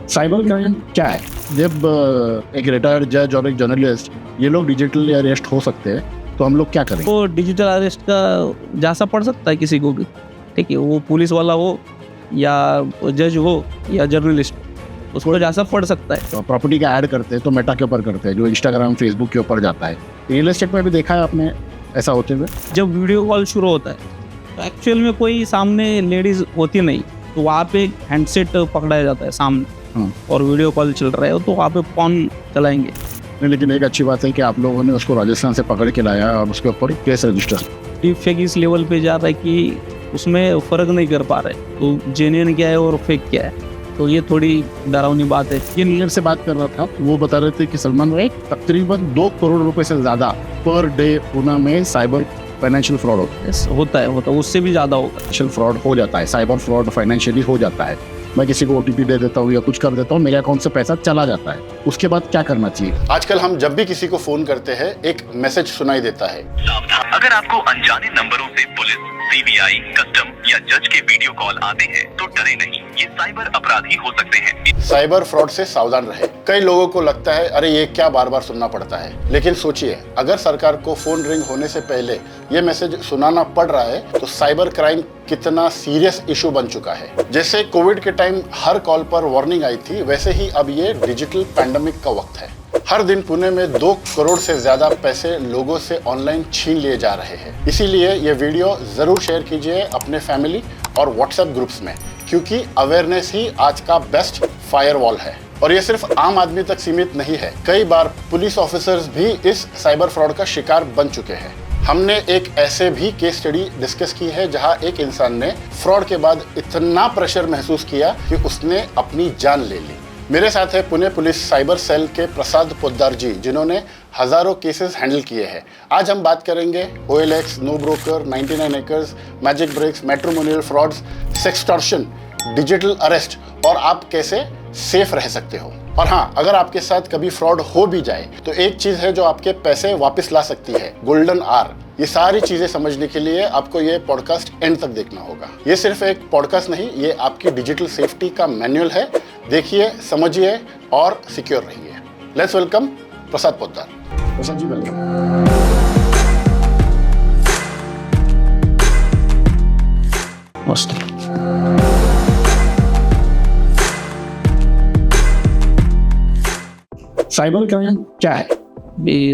Cyber crime क्या है? जब एक रिटायर्ड जज और एक जर्नलिस्ट ये लोग डिजिटली अरेस्ट हो सकते हैं तो हम लोग क्या करें? तो डिजिटल अरेस्ट का जासा पड़ सकता है किसी को भी, ठीक है, वो पुलिस वाला हो या जज हो या जर्नलिस्ट, उसको जासा पड़ सकता है। तो प्रॉपर्टी का ऐड करते हैं तो मेटा के ऊपर करते हैं, जो इंस्टाग्राम फेसबुक के ऊपर जाता है। रियल एस्टेट में भी देखा है आपने ऐसा होते हुए? जब वीडियो कॉल शुरू होता है तो एक्चुअल में कोई सामने लेडीज होती नहीं, तो वहाँ पे हैंडसेट पकड़ाया जाता है सामने और वीडियो कॉल चल रहा है तो वहाँ पे फोन चलाएंगे। नहीं, लेकिन एक अच्छी बात है कि आप लोगों ने उसको राजस्थान से पकड़ के लाया और उसके ऊपर केस रजिस्टर। डीप फेक इस लेवल पे जा रहा है कि उसमें फ़र्क नहीं कर पा रहे तो जेन्युइन क्या है और फेक क्या है, तो ये थोड़ी डरावनी बात है। ये नीलर से बात कर रहा था, वो बता रहे थे कि सलमान भाई तकरीबन 2 करोड़ रुपए से ज़्यादा पर डे पुणे में साइबर फाइनेंशियल फ्रॉड होता है, उससे भी ज़्यादा होगा। फाइनेंशियल फ्रॉड हो जाता है, साइबर फ्रॉड फाइनेंशियली हो जाता है। मैं किसी को OTP दे देता हूँ या कुछ कर देता हूँ, मेरे अकाउंट से पैसा चला जाता है, उसके बाद क्या करना चाहिए? आजकल हम जब भी किसी को फोन करते हैं एक मैसेज सुनाई देता है, सावधान, अगर आपको अनजाने नंबरों से पुलिस, CBI, कस्टम या जज के वीडियो कॉल आते हैं तो डरे नहीं, ये साइबर अपराधी हो सकते हैं। साइबर फ्रॉड से सावधान रहे। कई लोगों को लगता है अरे ये क्या बार बार सुनना पड़ता है, लेकिन सोचिए अगर सरकार को फोन रिंग होने से पहले ये मैसेज सुनाना पड़ रहा है तो साइबर क्राइम कितना सीरियस इशू बन चुका है। जैसे कोविड के टाइम हर कॉल पर वार्निंग आई थी, वैसे ही अब ये डिजिटल पैंडेमिक का वक्त है। हर दिन पुणे में 2 करोड़ से ज्यादा पैसे लोगों से ऑनलाइन छीन लिए जा रहे हैं। इसीलिए ये वीडियो जरूर शेयर कीजिए अपने फैमिली और व्हाट्सएप ग्रुप्स में, क्योंकि अवेयरनेस ही आज का बेस्ट फायरवॉल है। और ये सिर्फ आम आदमी तक सीमित नहीं है, कई बार पुलिस ऑफिसर्स भी इस साइबर फ्रॉड का शिकार बन चुके हैं। हमने एक ऐसे भी केस स्टडी डिस्कस की है जहां एक इंसान ने फ्रॉड के बाद इतना प्रेशर महसूस किया कि उसने अपनी जान ले ली। मेरे साथ है पुणे पुलिस साइबर सेल के प्रसाद पोद्दार जी, जिन्होंने हजारों केसेस हैंडल किए हैं। आज हम बात करेंगे OLX, no broker, 99 acres, magic bricks, matrimonial frauds, sextortion, digital arrest और आप कैसे सेफ रह सकते हो। और हाँ, अगर आपके साथ कभी फ्रॉड हो भी जाए तो एक चीज है जो आपके पैसे वापस ला सकती है, गोल्डन आर। ये सारी चीजें समझने के लिए आपको ये पॉडकास्ट एंड तक देखना होगा। ये सिर्फ एक पॉडकास्ट नहीं, ये आपकी डिजिटल सेफ्टी का मैनुअल है। देखिए, समझिए और सिक्योर रहिए। Let's welcome Prasad Poddar. Prasad ji welcome. मस्त। साइबर क्राइम क्या है?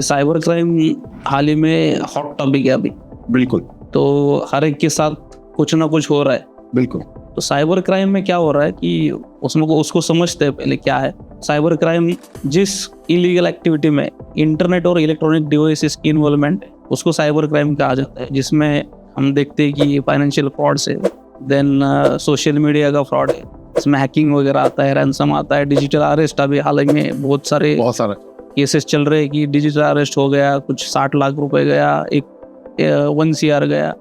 साइबर क्राइम हाल ही में हॉट टॉपिक है अभी। बिल्कुल तो हर एक के साथ कुछ ना कुछ हो रहा है। बिल्कुल। तो साइबर क्राइम में क्या हो रहा है कि उसको समझते हैं पहले क्या है साइबर क्राइम। जिस इलीगल एक्टिविटी में इंटरनेट और इलेक्ट्रॉनिक डिवाइसेस की इन्वॉल्वमेंट है उसको साइबर क्राइम कहा जाता है, जिसमें हम देखते हैं कि फाइनेंशियल फ्रॉड है, देन सोशल मीडिया का फ्रॉड है, इसमें हैकिंग वगैरह आता है, रैंसम आता है, डिजिटल अरेस्ट। अभी हाल ही में बहुत सारे केसेस चल रहे हैं कि डिजिटल अरेस्ट हो गया, कुछ 60 लाख रुपए गया, एक 1 CR गया,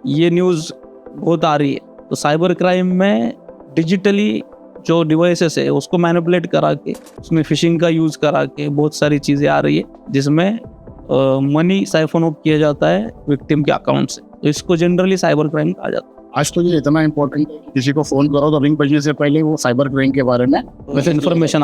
ये न्यूज़ बहुत आ रही है। तो साइबर क्राइम में डिजिटली जो डिवाइसेस है उसको मैनिपुलेट करा के उसमें फिशिंग का यूज़ करा के बहुत सारी चीज़ें आ रही है, जिसमें मनी साइफन ऑफ किया जाता है विक्टिम के अकाउंट से। तो इसको जनरली साइबर क्राइम कहा जाता है। आज तो ये इतना इम्पोर्टेंट है, किसी को फोन करो तो रिंग बजने से पहले वो साइबर क्राइम के बारे में वैसे इन्फॉर्मेशन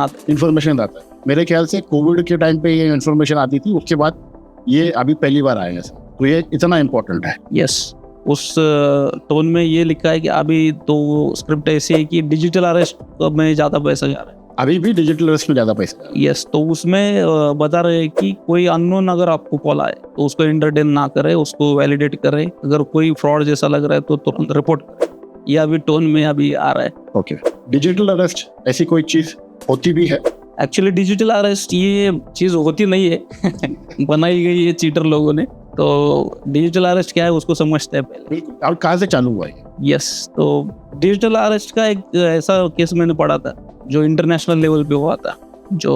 आता है। मेरे ख्याल से कोविड के टाइम पे ये इन्फॉर्मेशन आती थी, उसके बाद ये अभी पहली बार आया है, तो ये इतना इम्पोर्टेंट है। यस, उस टोन में ये लिखा है कि अभी तो स्क्रिप्ट ऐसी है कि डिजिटल अरेस्ट में ज़्यादा पैसा जा रहा है, अभी भी डिजिटल अरेस्ट में ज़्यादा पैसा। यस, तो उसमें बता रहे हैं कि कोई अननोन अगर आपको कॉल आए तो उसको एंटरटेन ना करे, उसको वैलिडेट करे, अगर कोई फ्रॉड जैसा लग रहा है तो तुरंत रिपोर्ट करे। ये अभी टोन में अभी आ रहा है। ओके, डिजिटल अरेस्ट ऐसी कोई चीज़ होती भी है? एक्चुअली डिजिटल अरेस्ट ये चीज़ होती नहीं है बनाई गई है चीटर लोगों ने। तो डिजिटल अरेस्ट क्या है उसको समझते हैं पहले। और कहाँ से चालू हुआ है? यस, तो डिजिटल अरेस्ट का एक ऐसा केस मैंने पढ़ा था जो इंटरनेशनल लेवल पे हुआ था। जो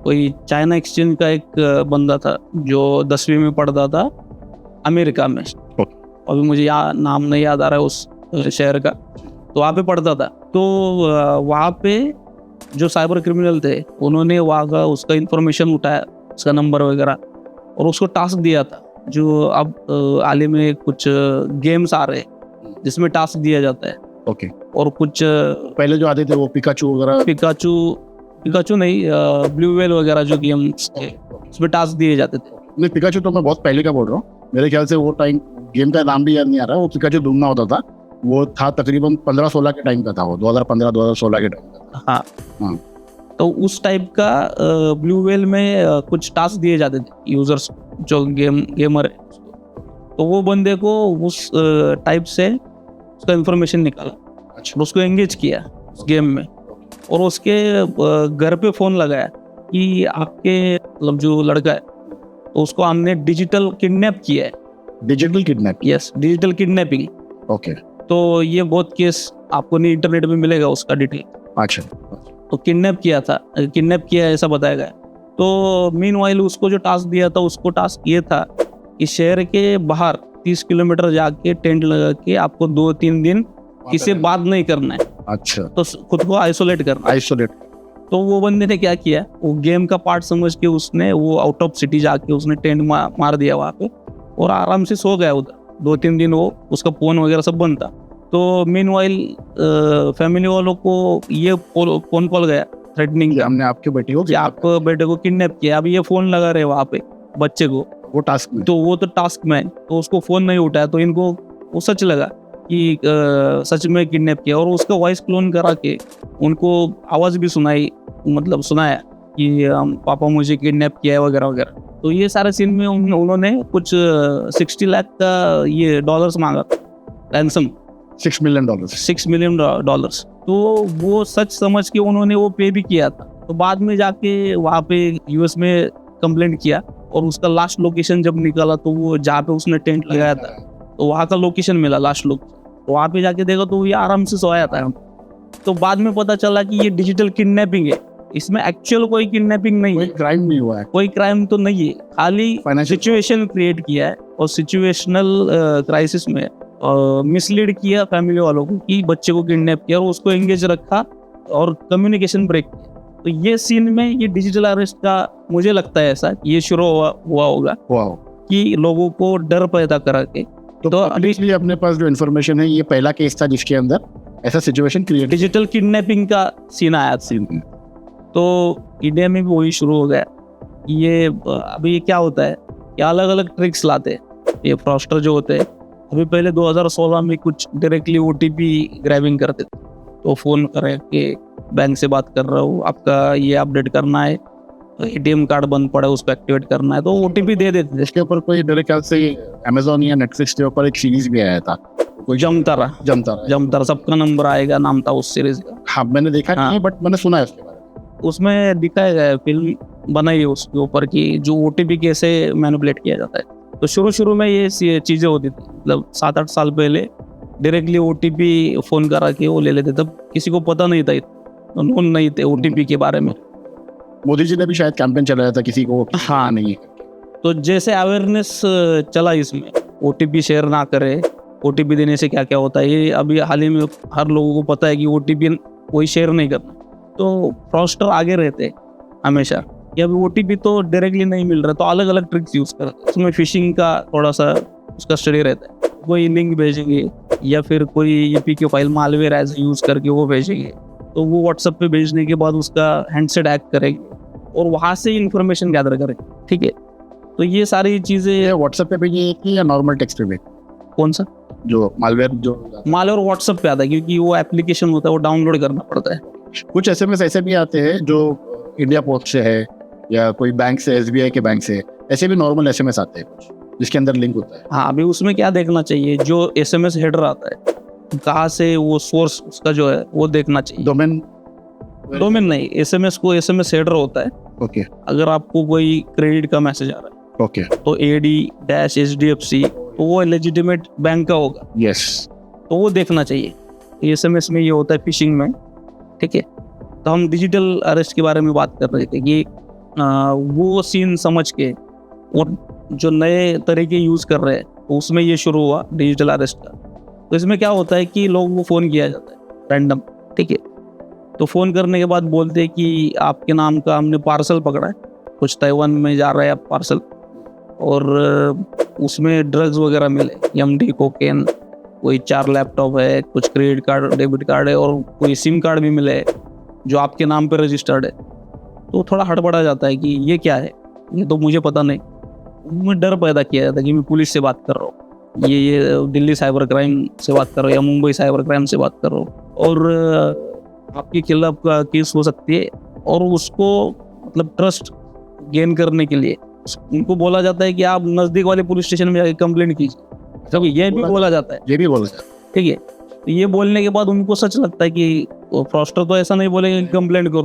कोई चाइना एक्सचेंज का एक बंदा था जो 10वीं में पढ़ता था अमेरिका में, अभी मुझे नाम नहीं याद आ रहा है उस शहर का, तो वहाँ पे पढ़ता था। तो वहाँ पे जो साइबर क्रिमिनल थे उन्होंने वहाँ का उसका इंफॉर्मेशन उठाया, उसका नंबर वगैरह, और उसको टास्क दिया था। जो अब हाल ही में कुछ गेम्स आ रहे हैं जिसमें टास्क दिया जाता है। ओके, और कुछ पहले जो आते थे वो पिकाचू वगैरह। पिकाचू नहीं, ब्लू व्हेल वगैरह जो गेम्स थे उसमें टास्क दिए जाते थे। नहीं, पिकाचू तो मैं बहुत पहले का बोल रहा हूँ, मेरे ख्याल से वो टाइम गेम का नाम भी याद नहीं आ रहा। वो पिकाचू ढूंढना होता था, वो था तकरीबन 15-16 के टाइम का था, वो 2015-2016 के टाइम का था। हाँ, तो उस टाइप का ब्लू व्हेल में कुछ टास्क दिए जाते थे यूजर्स जो गेमर है, तो वो बंदे को उस टाइप से उसका इंफॉर्मेशन निकाला, अच्छा, उसको एंगेज किया उस गेम में, और उसके घर पे फोन लगाया कि आपके मतलब जो लड़का है तो उसको हमने डिजिटल किडनैप किया है। Digital kidnap. Yes, digital kidnapping. Okay. तो ये बहुत केस आपको नहीं इंटरनेट में मिलेगा उसका डिटेल। अच्छा। तो किडनैप किया ऐसा बताया गया। तो मीनवाइल उसको जो टास्क दिया था, उसको टास्क ये था कि शहर के बाहर 30 किलोमीटर जाके टेंट लगा के आपको 2-3 दिन किसी से बात नहीं करना है। अच्छा, तो खुद को आइसोलेट करना है। आइसोलेट। तो वो बंदे ने क्या किया, वो गेम का पार्ट समझ के उसने वो आउट ऑफ सिटी जाके उसने टेंट मार दिया वहाँ पे और आराम से सो गया उधर। 2-3 दिन वो उसका फोन वगैरह सब बंद था। तो मीनवाइल फैमिली वालों को ये फोन कॉल गया थ्रेटनिंग का, हमने आपके बेटे को कि आप बेटे को किडनैप किया। अब ये फोन लगा रहे वहाँ पे बच्चे को, वो टास्क में। तो वो तो टास्क में, तो उसको फोन नहीं उठाया, तो इनको वो सच लगा कि सच में किडनैप किया, और उसका वॉइस क्लोन करा के उनको आवाज भी सुनाया कि पापा मुझे किडनैप किया है वगैरह वगैरह। तो ये सारे सीन में उन्होंने कुछ 60 लाख का ये डॉलर्स मांगा था रैंसम। $6 million। $6 million। तो वो सच समझ के उन्होंने वो पे भी किया था। तो बाद में जाके वहाँ पे यूएस में कंप्लेंट किया, और उसका लास्ट लोकेशन जब निकाला तो वो जहाँ पे उसने टेंट लगाया था तो वहाँ का लोकेशन मिला लास्ट लोकेशन। तो वहाँ पे जाके देखा तो ये आराम से सोया था। तो बाद में पता चला कि ये डिजिटल किडनैपिंग है, इसमें एक्चुअल कोई किडनैपिंग नहीं कोई है, क्राइम नहीं हुआ है। कोई क्राइम तो नहीं है, खाली सिचुएशन क्रिएट किया है और सिचुएशनल क्राइसिस में मिसलीड किया फैमिली वालों को कि बच्चे को किडनैप किया और उसको एंगेज रखा और कम्युनिकेशन ब्रेक किया। तो ये सीन में ये डिजिटल अरेस्ट का मुझे लगता है ऐसा ये शुरू हुआ होगा कि लोगों को डर पैदा करा के। तो अभी अपने पास जो इन्फॉर्मेशन है, ये पहला केस था जिसके अंदर ऐसा सिचुएशन क्रिएट, डिजिटल किडनैपिंग का सीन आया सीन। तो इंडिया में भी वही शुरू हो गया। ये अभी क्या होता है कि अलग अलग ट्रिक्स लाते हैं ये फ्रॉस्टर जो होते हैं। अभी पहले 2016 में कुछ डायरेक्टली OTP ग्रैबिंग करते थे, तो फोन करके बैंक से बात कर रहा हूँ, आपका ये अपडेट करना है, ATM कार्ड बंद पड़ा है उसको एक्टिवेट करना है, तो OTP दे देते थे। इसके ऊपर कोई मेरे ख्याल से Amazon या Netflix के ऊपर एक सीरीज भी आया था, कोई जमतारा सबका नंबर आएगा नाम था उस सीरीज का। हाँ, मैंने देखा नहीं, बट मैंने सुना है उसके बारे में। उसमें दिखाया गया, फिल्म बनाई है उसके ऊपर कि जो OTP कैसे मैनिपुलेट किया जाता है। तो शुरू में ये चीज़ें होती थी, मतलब 7-8 साल पहले डायरेक्टली OTP फ़ोन करा के वो ले लेते, तब किसी को पता नहीं था, नोन नहीं थे OTP के बारे में। मोदी जी ने भी शायद कैंपेन चलाया था किसी को हाँ नहीं। तो जैसे अवेयरनेस चला इसमें, OTP शेयर ना करे, OTP देने से क्या क्या होता है, ये अभी हाल ही में हर लोगों को पता है कि OTP कोई शेयर नहीं करना। तो फ्रॉस्टर आगे रहते हमेशा कि अभी OTP तो डायरेक्टली नहीं मिल रहा, तो अलग अलग ट्रिक्स यूज़ करते हैं। उसमें फिशिंग का थोड़ा सा उसका स्टडी रहता है, कोई लिंक भेजेंगे या फिर कोई APK file malware as use करके वो भेजेंगे, तो वो व्हाट्सएप पे भेजने के बाद उसका हैंडसेट हैक करेंगे और वहाँ से इंफॉर्मेशन गैदर करेंगे। ठीक है, तो ये सारी चीज़ें व्हाट्सएप पे भेजिए कि या नॉर्मल टेक्स्ट पे? कौन सा जो मालवेयर व्हाट्सएप पे आता है, क्योंकि वो एप्लीकेशन होता है वो डाउनलोड करना पड़ता है। कुछ SMS ऐसे भी आते हैं जो इंडिया पोस्ट से है या कोई बैंक से, SBI के बैंक से, ऐसे भी नॉर्मल SMS आते हैं कुछ जिसके अंदर लिंक होता है। हाँ, अभी उसमें क्या देखना चाहिए, जो SMS हेडर आता है कहाँ से, वो सोर्स उसका जो है वो देखना चाहिए। डोमेन नहीं, SMS को SMS हेडर होता है। ओके। अगर आपको कोई क्रेडिट का मैसेज आ रहा है, ओके, तो AD-HDFC, तो वो लेजिटिमेट बैंक का होगा। यस, तो वो देखना चाहिए। SMS में ये होता है फिशिंग में। ठीक है, तो हम डिजिटल अरेस्ट के बारे में बात कर रहे थे कि वो सीन समझ के और जो नए तरीके यूज़ कर रहे हैं, तो उसमें ये शुरू हुआ डिजिटल अरेस्ट का। तो इसमें क्या होता है कि लोगों को फ़ोन किया जाता है रैंडम। ठीक है, तो फ़ोन करने के बाद बोलते हैं कि आपके नाम का हमने पार्सल पकड़ा है, कुछ ताइवान में जा रहा है आप पार्सल, और उसमें ड्रग्स वगैरह मिले, MD, कोकेन कोई 4 लैपटॉप है, कुछ क्रेडिट कार्ड, डेबिट कार्ड है और कोई सिम कार्ड भी मिले है जो आपके नाम पे रजिस्टर्ड है, तो थोड़ा हड़बड़ा जाता है कि ये क्या है, ये तो मुझे पता नहीं। उनमें डर पैदा किया जाता है कि मैं पुलिस से बात कर रहा हूँ, ये दिल्ली साइबर क्राइम से बात कर रहा हूँ या मुंबई साइबर क्राइम से बात कर रहा हूँ, और आपके खिलाफ का केस हो सकती है। और उसको मतलब ट्रस्ट गेन करने के लिए उनको बोला जाता है कि आप नज़दीक वाले पुलिस स्टेशन में जाकर कंप्लेंट कीजिए, तो ये भी बोला जाता है। ये भी बोला जाता है। ठीक है, तो ये बोलने के बाद उनको सच लगता है कि फ्रॉस्टर तो ऐसा नहीं बोलेगा कि कंप्लेंट करो,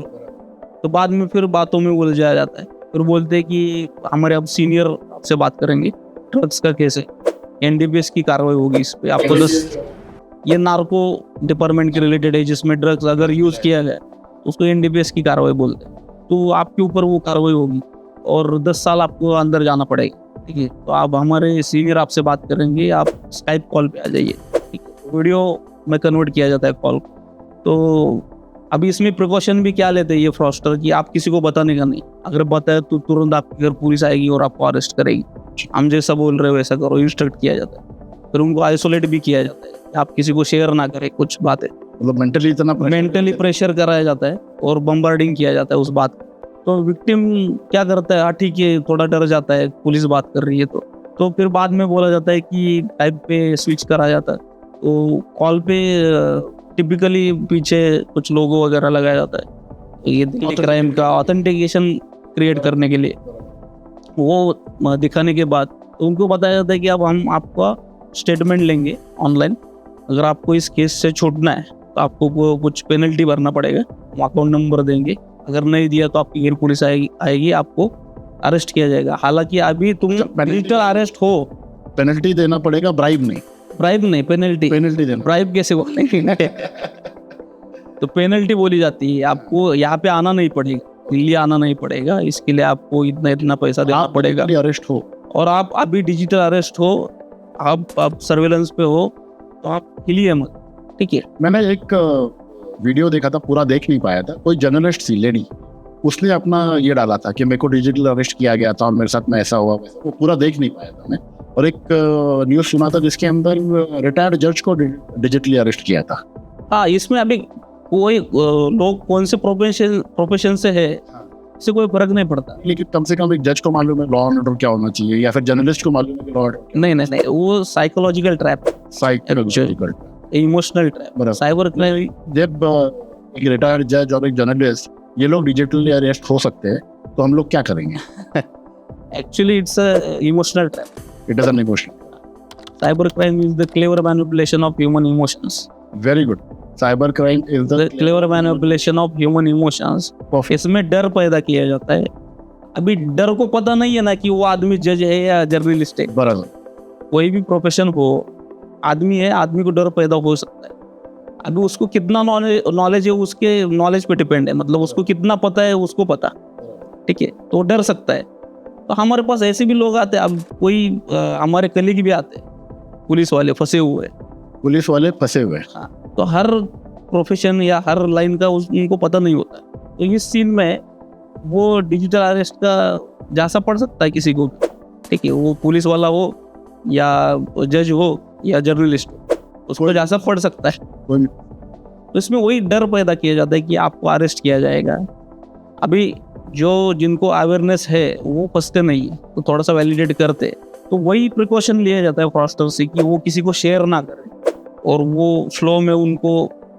तो बाद में फिर बातों में उलझाया जाता है। फिर बोलते हैं कि हमारे अब सीनियर से बात करेंगे, ड्रग्स का केस है, एनडीपीएस की कार्रवाई होगी इस पे, आपको 10 ये नार्को डिपार्टमेंट के रिलेटेड है जिसमें ड्रग्स अगर यूज़ किया गया तो उसको एनडीपीएस की कार्रवाई बोलते हैं, तो आपके ऊपर वो कार्रवाई होगी और 10 साल आपको अंदर जाना पड़ेगा। ठीक है, तो आप हमारे सीनियर आपसे बात करेंगे, आप स्काइप कॉल पे आ जाइए। ठीक है, वीडियो में कन्वर्ट किया जाता है कॉल। तो अभी इसमें प्रिकॉशन भी क्या लेते हैं ये फ्रॉस्टर कि आप किसी को बताने का नहीं, अगर बताए तो तुरंत आपके घर पुलिस आएगी और आपको अरेस्ट करेगी। हम जैसा बोल रहे हो वैसा करो, इंस्ट्रक्ट किया जाता है। फिर उनको आइसोलेट भी किया जाता है, आप किसी को शेयर ना करें कुछ बातें, मतलब मेंटली इतना मेंटली प्रेशर कराया जाता है और बम्बार्डिंग किया जाता है उस बात को। तो विक्टिम क्या करता है, ठीक है, थोड़ा डर जाता है, पुलिस बात कर रही है तो फिर बाद में बोला जाता है कि टाइप पे स्विच करा जाता है। तो कॉल पे टिपिकली पीछे कुछ लोगो वगैरह लगाया जाता है, ये दिल्ली क्राइम का ऑथेंटिकेशन क्रिएट करने के लिए। वो दिखाने के बाद तो उनको बताया जाता है कि अब हम आपका स्टेटमेंट लेंगे ऑनलाइन, अगर आपको इस केस से छूटना है तो आपको कुछ पेनल्टी भरना पड़ेगा, हम अकाउंट नंबर देंगे, अगर नहीं दिया तो आपकी पुलिस आएगी, आपको अरेस्ट किया जाएगा। हालांकि अभी तुम डिजिटल अरेस्ट हो, पेनल्टी देना पड़ेगा, ब्राइब नहीं पेनल्टी देना। ब्राइब कैसे बोलेंगे तो पेनल्टी बोली जाती है, आपको यहाँ पे आना नहीं पड़ेगा, दिल्ली आना नहीं पड़ेगा, इसके लिए आपको इतना पैसा देना पड़ेगा। अरेस्ट हो और आप अभी डिजिटल अरेस्ट हो, आप सर्वेलेंस पे हो, तो आप हिलिए मत। ठीक है, मैंने एक वीडियो देखा था, पूरा देख नहीं पाया था, कोई जर्नलिस्ट सी लेडी, उसने अपना ये डाला था कि मेरे को डिजिटल अरेस्ट किया गया था और मेरे साथ में ऐसा हुआ वैसा, वो पूरा देख नहीं पाया था मैं। और एक न्यूज़ सुना था जिसके अंदर रिटायर्ड जज को डिजिटली अरेस्ट किया था। हाँ, इसमें अभी कोई लोग कौन से प्रोफेशन से है इससे कोई फर्क नहीं पड़ता, लेकिन कम से कम एक जज को मालूम है लॉ एंड ऑर्डर क्या होना चाहिए, या फिर जर्नलिस्ट को मालूम है कि लॉ एंड नहीं, वो psychological trap, psychological emotional trap, cyber crime. जब एक रिटायर्ड जज और एक जर्नलिस्ट ये लोग डिजिटली अरेस्ट हो सकते हैं, तो हम लोग क्या करेंगे? Actually it's a emotional trap, it is an emotion. Cyber crime is the clever manipulation of human emotions. Very good, cyber crime is the clever manipulation of human emotions. इसमें डर पैदा किया जाता है। अभी डर को पता नहीं है ना कि वो आदमी जज है या जर्नलिस्ट है, बराबर। कोई भी प्रोफेशन हो, आदमी है, आदमी को डर पैदा हो सकता है। अभी उसको कितना नॉलेज है उसके नॉलेज पे डिपेंड है, मतलब उसको कितना पता है उसको पता, ठीक है, तो डर सकता है। तो हमारे पास ऐसे भी लोग आते हैं, अब कोई हमारे कलीग भी आते हैं, पुलिस वाले फंसे हुए हाँ, तो हर प्रोफेशन या हर लाइन का उनको पता नहीं होता। तो इस सीन में वो डिजिटल अरेस्ट का जासा पड़ सकता है किसी को भी, ठीक है, वो पुलिस वाला हो या जज हो या जर्नलिस्ट हो, उसको जासा पड़ सकता है। तो इसमें वही डर पैदा किया जाता है कि आपको अरेस्ट किया जाएगा। अभी जो जिनको अवेयरनेस है वो फंसते नहीं, तो थोड़ा सा वैलिडेट करते, तो वही प्रिकॉशन लिया जाता है फ्रॉस्टर से कि वो किसी को शेयर ना करे और वो फ्लो में उनको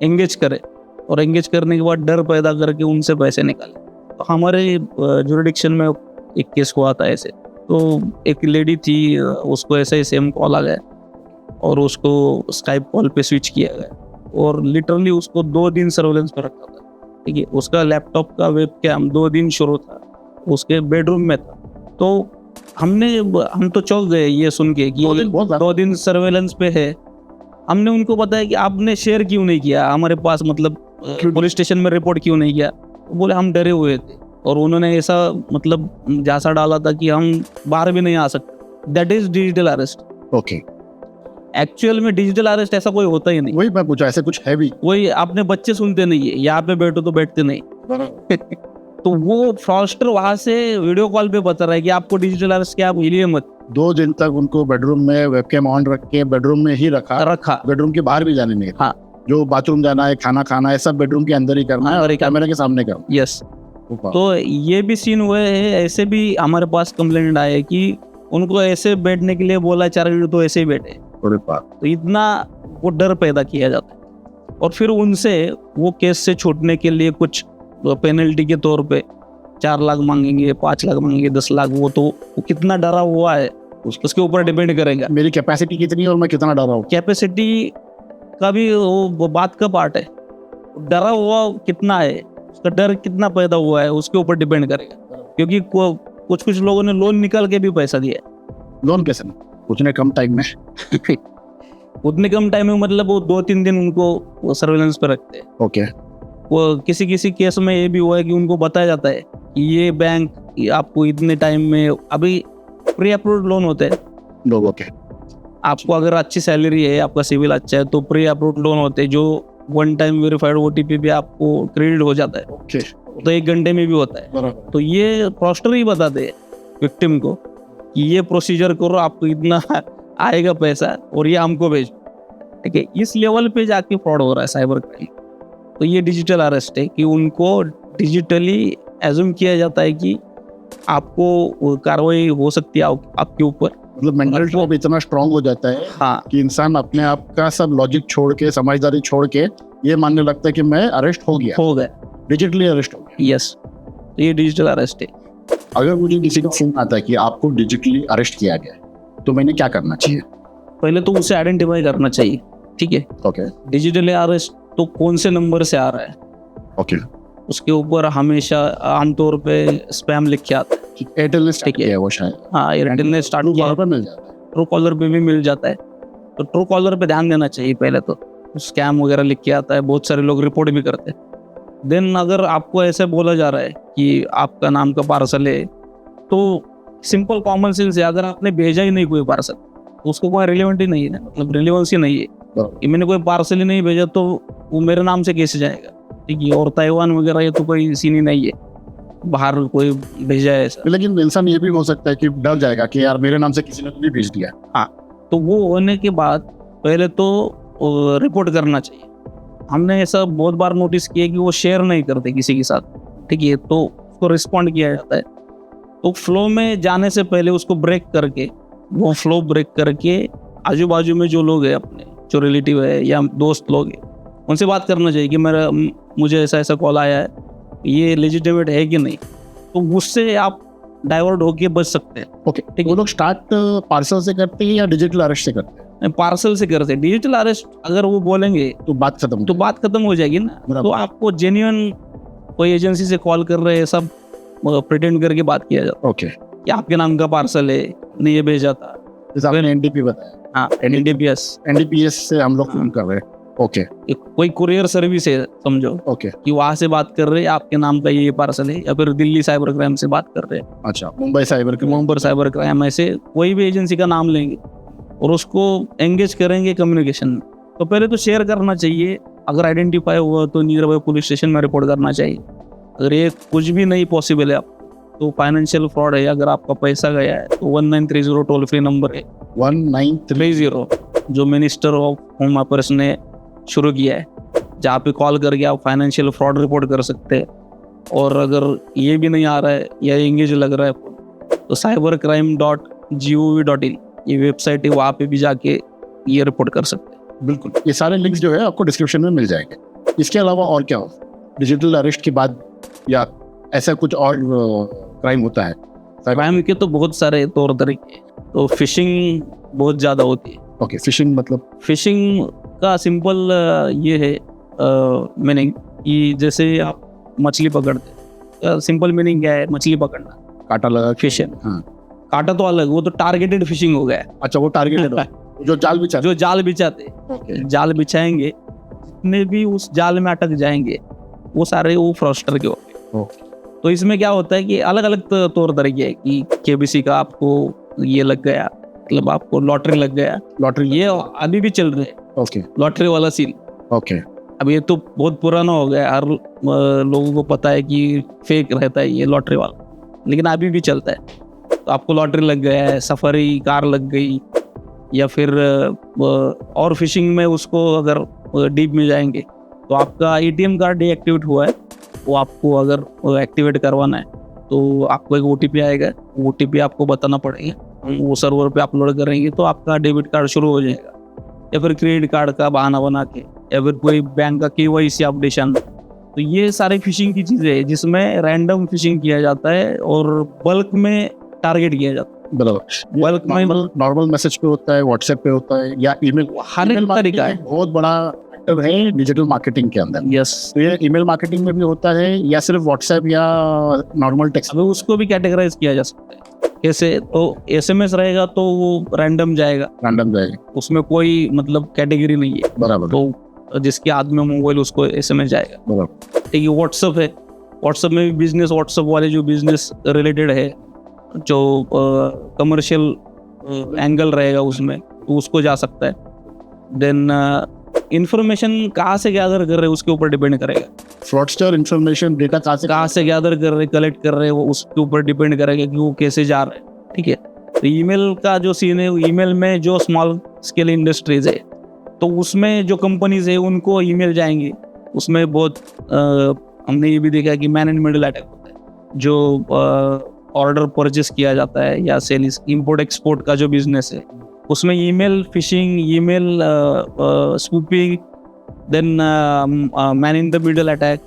एंगेज करे, और एंगेज करने के बाद डर पैदा करके उनसे पैसे निकाले। तो हमारे जुरिडिक्शन में एक केस हुआ था ऐसे, तो एक लेडी थी, उसको ऐसे सेम कॉल आ गया और उसको स्काइप कॉल पे स्विच किया गया और लिटरली उसको 2 दिन सर्वेलेंस पर रखा था, ठीक है। उसका लैपटॉप का वेबकैम 2 दिन शुरू था, उसके बेडरूम में था। तो हम तो चौंक गए ये सुन के कि 2 दिन सर्वेलेंस पे है। हमने उनको बताया कि आपने शेयर क्यों नहीं किया हमारे पास, मतलब पुलिस स्टेशन में रिपोर्ट क्यों नहीं किया? बोले हम डरे हुए थे और उन्होंने ऐसा मतलब जासा डाला था कि हम बाहर भी नहीं आ सकते। That is digital arrest. Okay, actual में डिजिटल अरेस्ट ऐसा कोई होता ही नहीं। वही मैं पूछा, ऐसे कुछ है भी? वही आपने बच्चे सुनते नहीं है, यहाँ पे बैठो तो बैठते नहीं तो वो फ्रॉस्टर वहां से वीडियो कॉल पे बता रहा है कि आपको डिजिटल अरेस्ट क्या, आप हिलिए मत, 2 दिन तक उनको बेडरूम में वेबकैम ऑन रख के बेडरूम में ही रखा, बेडरूम के बाहर भी जाने नहीं दिया। हाँ। जो बाथरूम जाना है, खाना खाना है, सब बेडरूम के अंदर ही करना है और कैमरे के सामने करना। यस। तो ये भी सीन हुए हैं, ऐसे भी हमारे पास कंप्लेंट आए है कि उनको ऐसे बैठने के लिए बोला 4 घंटे तो ऐसे ही बैठे। तो इतना वो डर पैदा किया जाता है और फिर उनसे वो केस से छूटने के लिए कुछ पेनल्टी के तौर पे 4 लाख मांगेंगे, 5 लाख मांगेंगे, 10 लाख। वो कितना डरा हुआ है उसके ऊपर डिपेंड करेगा। मेरी कैपेसिटी कितनी है और मैं कितना डरा हूँ। कैपेसिटी का भी वो बात का पार्ट है। डरा हुआ कितना है, उसका डर कितना पैदा हुआ है, उसके ऊपर डिपेंड करेगा। क्योंकि कुछ लोगों ने लोन निकाल के भी पैसा दिया है। लोन कैसे? उतने कम टाइम में उतने कम टाइम में मतलब वो 2-3 दिन उनको सर्वेलेंस पे रखते हैं। ओके। वो किसी केस में ये भी हुआ है कि उनको बताया जाता है कि ये बैंक आपको इतने टाइम में, अभी प्री अप्रूव्ड लोन होते हैं लोगों के, आपको अगर अच्छी सैलरी है, आपका सिविल अच्छा है तो प्री अप्रूव्ड लोन होते हैं जो 1 टाइम वेरीफाइड OTP भी आपको क्रेडिट हो जाता है। ओके। तो 1 घंटे में भी होता है। बराबर। तो ये फ्रॉस्टर ही बताते हैं विक्टिम को कि ये प्रोसीजर करो, आपको इतना आएगा पैसा और ये हमको भेजो। ठीक है, इस लेवल पे जाके फ्रॉड हो रहा है साइबर क्राइम। तो ये डिजिटल अरेस्ट है कि उनको डिजिटली एज्यूम किया जाता है कि आपको कार्रवाई हो सकती है आपके ऊपर। मतलब मेंटल ट्रॉप इतना स्ट्रांग हो जाता है हाँ, कि इंसान अपने आप का सब लॉजिक छोड़ के, समझदारी छोड़ के ये मानने लगता है कि मैं अरेस्ट हो गया, डिजिटली अरेस्ट हो गया। यस, तो ये डिजिटल अरेस्ट है। अगर मुझे किसी का फोन आता है कि आपको डिजिटली अरेस्ट किया गया है तो मैंने क्या करना चाहिए? पहले तो उसे आइडेंटिफाई करना चाहिए। ठीक है, ओके। डिजिटली अरेस्ट तो कौन से नंबर से आ रहा है, ओके। उसके ऊपर हमेशा आमतौर पे स्पैम लिख के आता है। एयरटेल ने स्टार्ट किया है वो शायद। हाँ, एयरटेल ने स्टार्ट किया है। पर मिल जाता है, ट्रू कॉलर पे भी मिल जाता है। तो ट्रू कॉलर पे ध्यान देना चाहिए। पहले तो स्कैम वगैरह लिख के आता है, बहुत सारे लोग रिपोर्ट भी करते हैं। देन अगर आपको ऐसे बोला जा रहा है कि आपका नाम का पार्सल है, तो सिंपल कॉमन सेंस है, अगर आपने भेजा ही नहीं कोई पार्सल तो उसको कोई रिलेवेंट ही नहीं है, मतलब रिलेवेंस ही नहीं है कि मैंने कोई पार्सल ही नहीं भेजा तो वो मेरे नाम से कैसे जाएगा। ठीक है, और ताइवान वगैरह ये तो कोई सीन ही नहीं है, बाहर कोई भेजा है ऐसा। लेकिन इंसान ये भी हो सकता है कि डर जाएगा कि यार मेरे नाम से किसी ने भी भेज दिया। हाँ, तो वो होने के बाद पहले तो रिपोर्ट करना चाहिए। हमने ऐसा बहुत बार नोटिस किया कि वो शेयर नहीं करते किसी के साथ। ठीक है, तो उसको रिस्पॉन्ड किया जाता है। तो फ्लो में जाने से पहले उसको ब्रेक करके, वो फ्लो ब्रेक करके आजू बाजू में जो लोग हैं अपने, जो रिलेटिव है या दोस्त लोग हैं, उनसे बात करना चाहिए कि मुझे ऐसा कॉल आया है, ये लेजिटिमेट है कि नहीं। तो उससे आप डाइवर्ट होके बच सकते हैं। ओके, ठीक है। वो लोग स्टार्ट पार्सल से करते हैं या डिजिटल अरेस्ट से करते हैं? पार्सल से करते हैं। डिजिटल अरेस्ट अगर वो बोलेंगे तो बात खत्म हो जाएगी ना। तो आपको जेन्युइन कोई एजेंसी से कॉल कर रहे हैं, सब प्रिटेंड करके बात किया जाता है। ओके, कि आपके नाम का पार्सल है, ने ये भेजा था। जैसे आपने NDP बताया। हाँ, NDPS से हम लोग फोन कर रहे हैं। ओके। कोई कुरियर सर्विस है समझो, ओके, कि वहां से बात कर रहे हैं, आपके नाम का ये पार्सल है, या फिर दिल्ली साइबर क्राइम से बात कर रहे हैं। अच्छा, मुंबई साइबर क्राइम, ऐसे कोई भी एजेंसी का नाम लेंगे और उसको एंगेज करेंगे कम्युनिकेशन में। तो पहले तो शेयर करना चाहिए। अगर आइडेंटिफाई हुआ तो नियर बाय पुलिस स्टेशन में रिपोर्ट करना चाहिए। अगर ये कुछ भी नहीं पॉसिबल है आपको, तो फाइनेंशियल फ्रॉड है, अगर आपका पैसा गया है तो 1930 टोल फ्री नंबर है, 1930, जो मिनिस्टर ऑफ होम अफेयर्स ने शुरू किया है, जहाँ पे कॉल करके आप फाइनेंशियल फ्रॉड रिपोर्ट कर सकते हैं। और अगर ये भी नहीं आ रहा है या एंगेज लग रहा है तो cybercrime.gov.in ये वेबसाइट है, वहाँ पे भी जाके ये रिपोर्ट कर सकते हैं। बिल्कुल, ये सारे लिंक्स जो है आपको डिस्क्रिप्शन में मिल जाएंगे। इसके अलावा और क्या हो डिजिटल अरेस्ट के बाद, या ऐसा कुछ और क्राइम होता है? क्राइम के तो बहुत सारे तौर तरीके। तो फिशिंग बहुत ज़्यादा होती है। ओके, फिशिंग मतलब? फिशिंग का सिंपल ये है मीनिंग कि जैसे आप मछली पकड़ते, सिंपल मीनिंग क्या है, मछली पकड़ना, कांटा लगा फिशिंग। हाँ, कांटा तो अलग, वो तो टारगेटेड फिशिंग हो गया। अच्छा, वो टारगेटेड जो जाल बिछाते okay. जाल बिछाएंगे, जितने भी उस जाल में अटक जाएंगे वो सारे वो फ्रॉस्टर के होंगे। तो इसमें क्या होता है कि अलग अलग तौर तरीके है कि KBC का आपको ये लग गया, मतलब आपको लॉटरी लग गया। ये अभी भी चल रहे हैं। ओके, लॉटरी वाला सीन। ओके, अब ये तो बहुत पुराना हो गया, हर लोगों को पता है कि फेक रहता है ये लॉटरी वाला, लेकिन अभी भी चलता है। तो आपको लॉटरी लग गया है, सफारी कार लग गई, या फिर और फिशिंग में उसको अगर डीप में जाएंगे तो आपका एटीएम कार्ड डीएक्टिवेट हुआ है, वो आपको अगर एक्टिवेट करवाना है तो आपको एक ओटीपी आएगा, ओटीपी आपको बताना पड़ेगा, वो सर्वर पे अपलोड करेंगे तो आपका डेबिट कार्ड शुरू हो जाएगा। या फिर क्रेडिट कार्ड का बहाना बना के, या फिर कोई बैंक का केवाईसी अपडेशन। तो ये सारी फिशिंग की चीज़ें हैं जिसमें रैंडम फिशिंग किया जाता है और बल्क में टारगेट किया जाता है। बराबर। बल्क में नॉर्मल मैसेज पे होता है, व्हाट्सएप पे होता है, या ईमेल। हर एक तरीका है। बहुत बड़ा फैक्टर है डिजिटल मार्केटिंग के अंदर। यस, तो ये ईमेल मार्केटिंग में भी होता है या सिर्फ व्हाट्सएप या नॉर्मल टेक्स्ट? अभी उसको भी कैटेगराइज किया जा सकता है। कैसे? तो एसएमएस रहेगा तो वो रैंडम जाएगा, रैंडम जाएगा, उसमें कोई मतलब कैटेगरी नहीं है। बराबर। तो जिसके हाथ में मोबाइल उसको एसएमएस जाएगा। बराबर। ठीक है, व्हाट्सएप है, व्हाट्सएप में भी बिजनेस, व्हाट्सएप वाले जो बिजनेस रिलेटेड है, जो कमर्शियल एंगल रहेगा उसमें, तो उसको जा सकता है। देन इंफॉर्मेशन कहाँ से गैदर कर रहे हैं उसके ऊपर डिपेंड करेगा। फ्रॉडस्टर इंफॉर्मेशन डेटा कहाँ से गैदर कर रहे, कलेक्ट कर रहे हैं, वो उसके ऊपर डिपेंड करेगा कि वो कैसे जा रहे हैं। ठीक है, तो ईमेल का जो सीन है, ईमेल में जो स्मॉल स्केल इंडस्ट्रीज है तो उसमें जो कंपनीज है उनको ईमेल जाएंगे, उसमें बहुत हमने ये भी देखा कि मैन एंड मिडिल अटैक होता है। जो ऑर्डर परचेस किया जाता है या सेल इंपोर्ट एक्सपोर्ट का जो बिजनेस है उसमें email phishing, email spoofing, then man in the middle attack,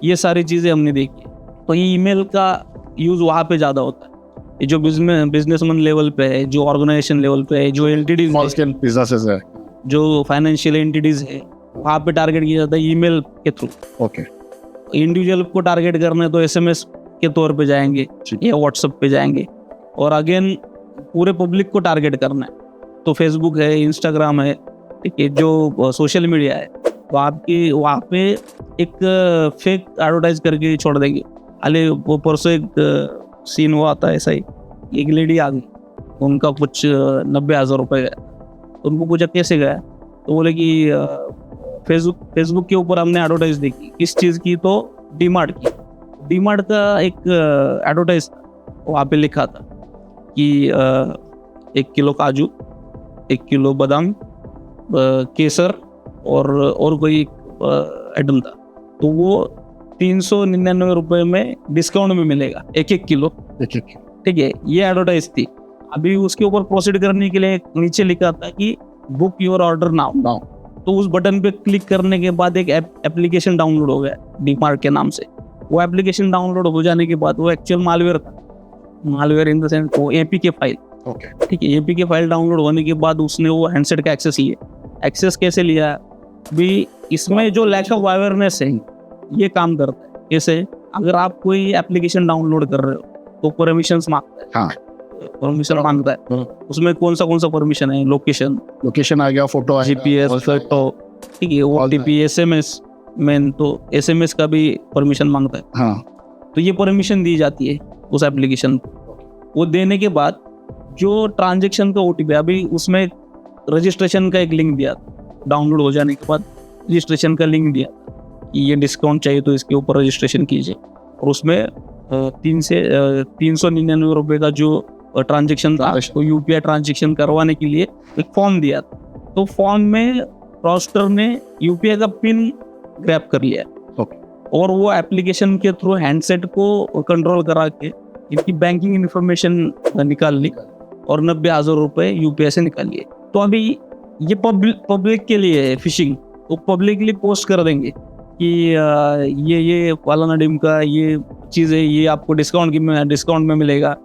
ये सारी चीज़ें हमने देखी। तो ये ईमेल का यूज़ वहाँ पे ज़्यादा होता है। ये जो बिजनेसमैन लेवल पे है, जो ऑर्गेनाइजेशन लेवल पे है, जो एंटिटीज, स्मॉल स्केल बिजनेसेस है, जो फाइनेंशियल एंटिटीज है, वहाँ पे टारगेट किया जाता है ईमेल के थ्रू। ओके। इंडिविजुअल को टारगेट करना है तो एसएमएस के तौर पे जाएंगे या व्हाट्सएप पे जाएंगे। और अगेन पूरे पब्लिक को टारगेट करना है तो फेसबुक है, इंस्टाग्राम है, ठीक है, जो सोशल मीडिया है, वहाँ पे एक फेक एडवर्टाइज करके छोड़ देंगे। अरे वो परसों एक सीन हुआ था ऐसा ही, एक लेडी आ गई, उनका कुछ 90,000 रुपये गया। उनको पूछा कैसे गया, तो बोले कि फेसबुक के ऊपर हमने एडवर्टाइज देखी। किस चीज़ की? तो डीमार्ट की। डीमार्ट का एक एडवर्टाइज था, वहाँ पे लिखा था कि 1 किलो काजू, 1 किलो बादाम, केसर और कोई आइटम था, तो वो 399 रुपये में डिस्काउंट में मिलेगा 1-1 किलो। ठीक है, ये एडवर्टाइज थी। अभी उसके ऊपर प्रोसीड करने के लिए नीचे लिखा था कि बुक योर ऑर्डर नाउ। तो उस बटन पे क्लिक करने के बाद एक एप्लीकेशन डाउनलोड हो गया डीमार्ट के नाम से। वो एप्लीकेशन डाउनलोड हो जाने के बाद वो एक्चुअल मालवेयर था, मालवेयर इन द सेंस वो एपीके फाइल। ओके। ठीक है, एपीके फाइल डाउनलोड होने के बाद उसने वो हैंडसेट का एक्सेस लिया। एक्सेस कैसे लिया? भी इसमें जो लैक ऑफ अवेयरनेस है ये काम करता है। कैसे? अगर आप कोई एप्लीकेशन डाउनलोड कर रहे हो तो परमिशंस मांगता है। हाँ, परमिशन मांगता है। उसमें कौन सा परमिशन है? लोकेशन आ गया, फोटो आ गया, जीपीएस, फोटो, ठीक है, ओटीपी, एसएमएस, मेन तो एसएमएस का भी परमिशन मांगता है। हाँ। तो ये परमिशन दी जाती है उस एप्लीकेशन को। वो देने के बाद जो ट्रांजैक्शन का ओटीपी, अभी उसमें रजिस्ट्रेशन का एक लिंक दिया था, डाउनलोड हो जाने के बाद रजिस्ट्रेशन का लिंक दिया कि ये डिस्काउंट चाहिए तो इसके ऊपर रजिस्ट्रेशन कीजिए। और उसमें 399 रुपये का जो ट्रांजैक्शन था, तो यूपीआई ट्रांजैक्शन करवाने के लिए एक फॉर्म दिया था। तो फॉर्म में फ्रॉडस्टर ने यूपीआई का पिन ग्रैब कर लिया और वो एप्लीकेशन के थ्रू हैंडसेट को कंट्रोल करा के इनकी बैंकिंग इन्फॉर्मेशन निकाल ली और 90,000 रुपये यूपीआई से निकाल लिए। तो अभी ये पब्लिक के लिए है फिशिंग, वो पब्लिकली पोस्ट कर देंगे कि ये फलाना डिम का ये चीज़ है, ये आपको डिस्काउंट में मिलेगा,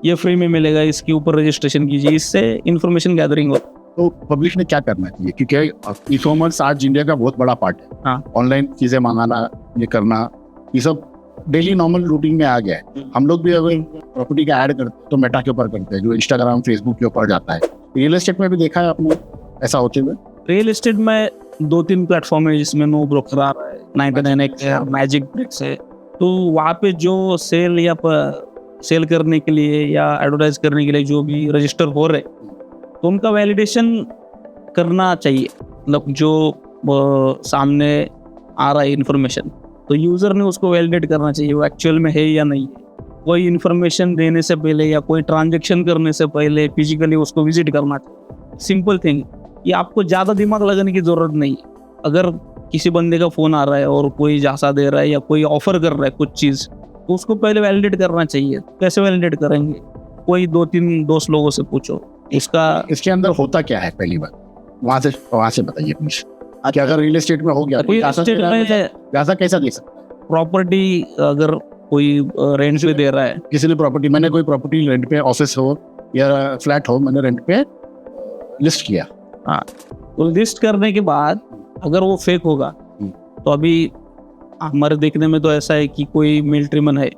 ये फ्री में मिलेगा, इसके ऊपर रजिस्ट्रेशन कीजिए। इससे इन्फॉर्मेशन गैदरिंग होता है। तो पब्लिक ने क्या करना चाहिए? क्योंकि ई कॉमर्स आज इंडिया का बहुत बड़ा पार्ट है। हाँ। ऑनलाइन चीजें मंगाना, ये करना, ये सब डेली नॉर्मल रूटीन में आ गया है। हम लोग भी अगर प्रॉपर्टी का ऐड करते हैं तो मेटा के ऊपर करते हैं, जो इंस्टाग्राम, फेसबुक के ऊपर जाता है। रियल एस्टेट में भी देखा है आपने ऐसा होते हुए? रियल एस्टेट में 2-3 प्लेटफॉर्म है जिसमें नो ब्रोकर आ रहा है, 99 है, मैजिक ब्रिक्स है। तो वहाँ पे जो सेल करने के लिए या एडवर्टाइज करने के लिए जो भी रजिस्टर हो रहे तो उनका वैलिडेशन करना चाहिए। मतलब जो सामने आ रहा है इन्फॉर्मेशन, तो यूज़र ने उसको वैलिडेट करना चाहिए वो एक्चुअल में है या नहीं है। कोई इन्फॉर्मेशन देने से पहले या कोई ट्रांजेक्शन करने से पहले फिजिकली उसको विजिट करना चाहिए। सिंपल थिंग, ये आपको ज़्यादा दिमाग लगाने की ज़रूरत नहीं है। अगर किसी बंदे का फ़ोन आ रहा है और कोई झांसा दे रहा है या कोई ऑफर कर रहा है कुछ चीज़, तो उसको पहले वैलिडेट करना चाहिए। कैसे वैलिडेट करेंगे? कोई 2-3 दोस्त लोगों से पूछो इसका। इसके अंदर होता क्या है पहली बार, वहाँ से बताइए प्लीज। कि अगर रियल एस्टेट में हो गया रियल एस्टेट में पैसा कैसा दे सकता है? प्रॉपर्टी अगर कोई रेंट पे दे रहा है, किसी ने प्रॉपर्टी, मैंने कोई प्रॉपर्टी रेंट पे, ऑफिस हो या फ्लैट हो, मैंने रेंट पे लिस्ट किया। हाँ, तो लिस्ट करने के बाद अगर वो फेक होगा तो अभी हमारे देखने में तो ऐसा है कि कोई मिलिट्री मैन है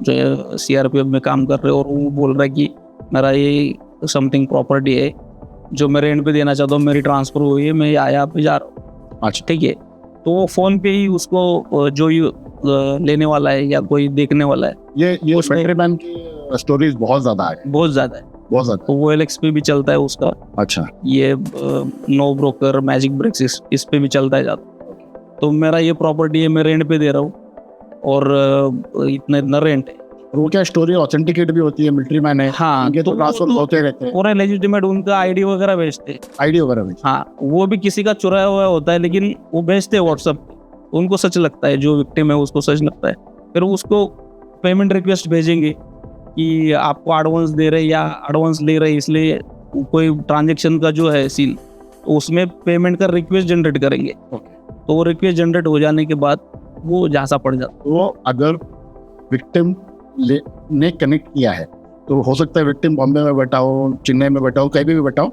जो सीआरपीएफ में काम कर रहे हैं और वो बोल रहा है कि मेरा ये समथिंग प्रॉपर्टी है जो मैं रेंट पे देना चाहता हूँ, मेरी ट्रांसफर हुई है, मैं यहाँ पे जा रहा हूँ। अच्छा, ठीक है, तो वो फोन पे ही उसको जो लेने वाला है या कोई देखने वाला है, ये मिलिट्री मैन की स्टोरीज बहुत ज्यादा है, बहुत ज्यादा है, बहुत ज्यादा। तो वो OLX पे भी चलता है उसका। अच्छा, ये नो ब्रोकर, मैजिक ब्रिक्स इस पे भी चलता है जाता। तो मेरा ये प्रॉपर्टी है, मैं रेंट पे दे रहा हूँ और इतना रेंट है। वो क्या स्टोरी ऑथेंटिकेट भी होती है? मिलिट्री मैन है, हाँ, इनके तो ट्रांसफर होते रहते हैं, पूरा लेजिटिमेट उनका आईडी वगैरह भेजते हैं। आईडी वगैरह भी। हाँ, वो भी किसी का चुराया हुआ होता है लेकिन वो भेजते हैं व्हाट्सएप पे, उनको सच लगता है, जो विक्टिम है उसको सच लगता है, फिर उसको पेमेंट रिक्वेस्ट भेजेंगे कि आपको एडवांस दे रहे या एडवांस ले रहे, इसलिए कोई ट्रांजेक्शन का जो है सीन, तो उसमें पेमेंट का रिक्वेस्ट जनरेट करेंगे। तो वो रिक्वेस्ट जनरेट हो जाने के बाद वो झांसा पड़ जाता। तो अगर विक्टिम ने कनेक्ट किया है तो हो सकता है विक्टिम बॉम्बे में बैठा हो, चेन्नई में बैठा हो, कहीं भी बैठा हो,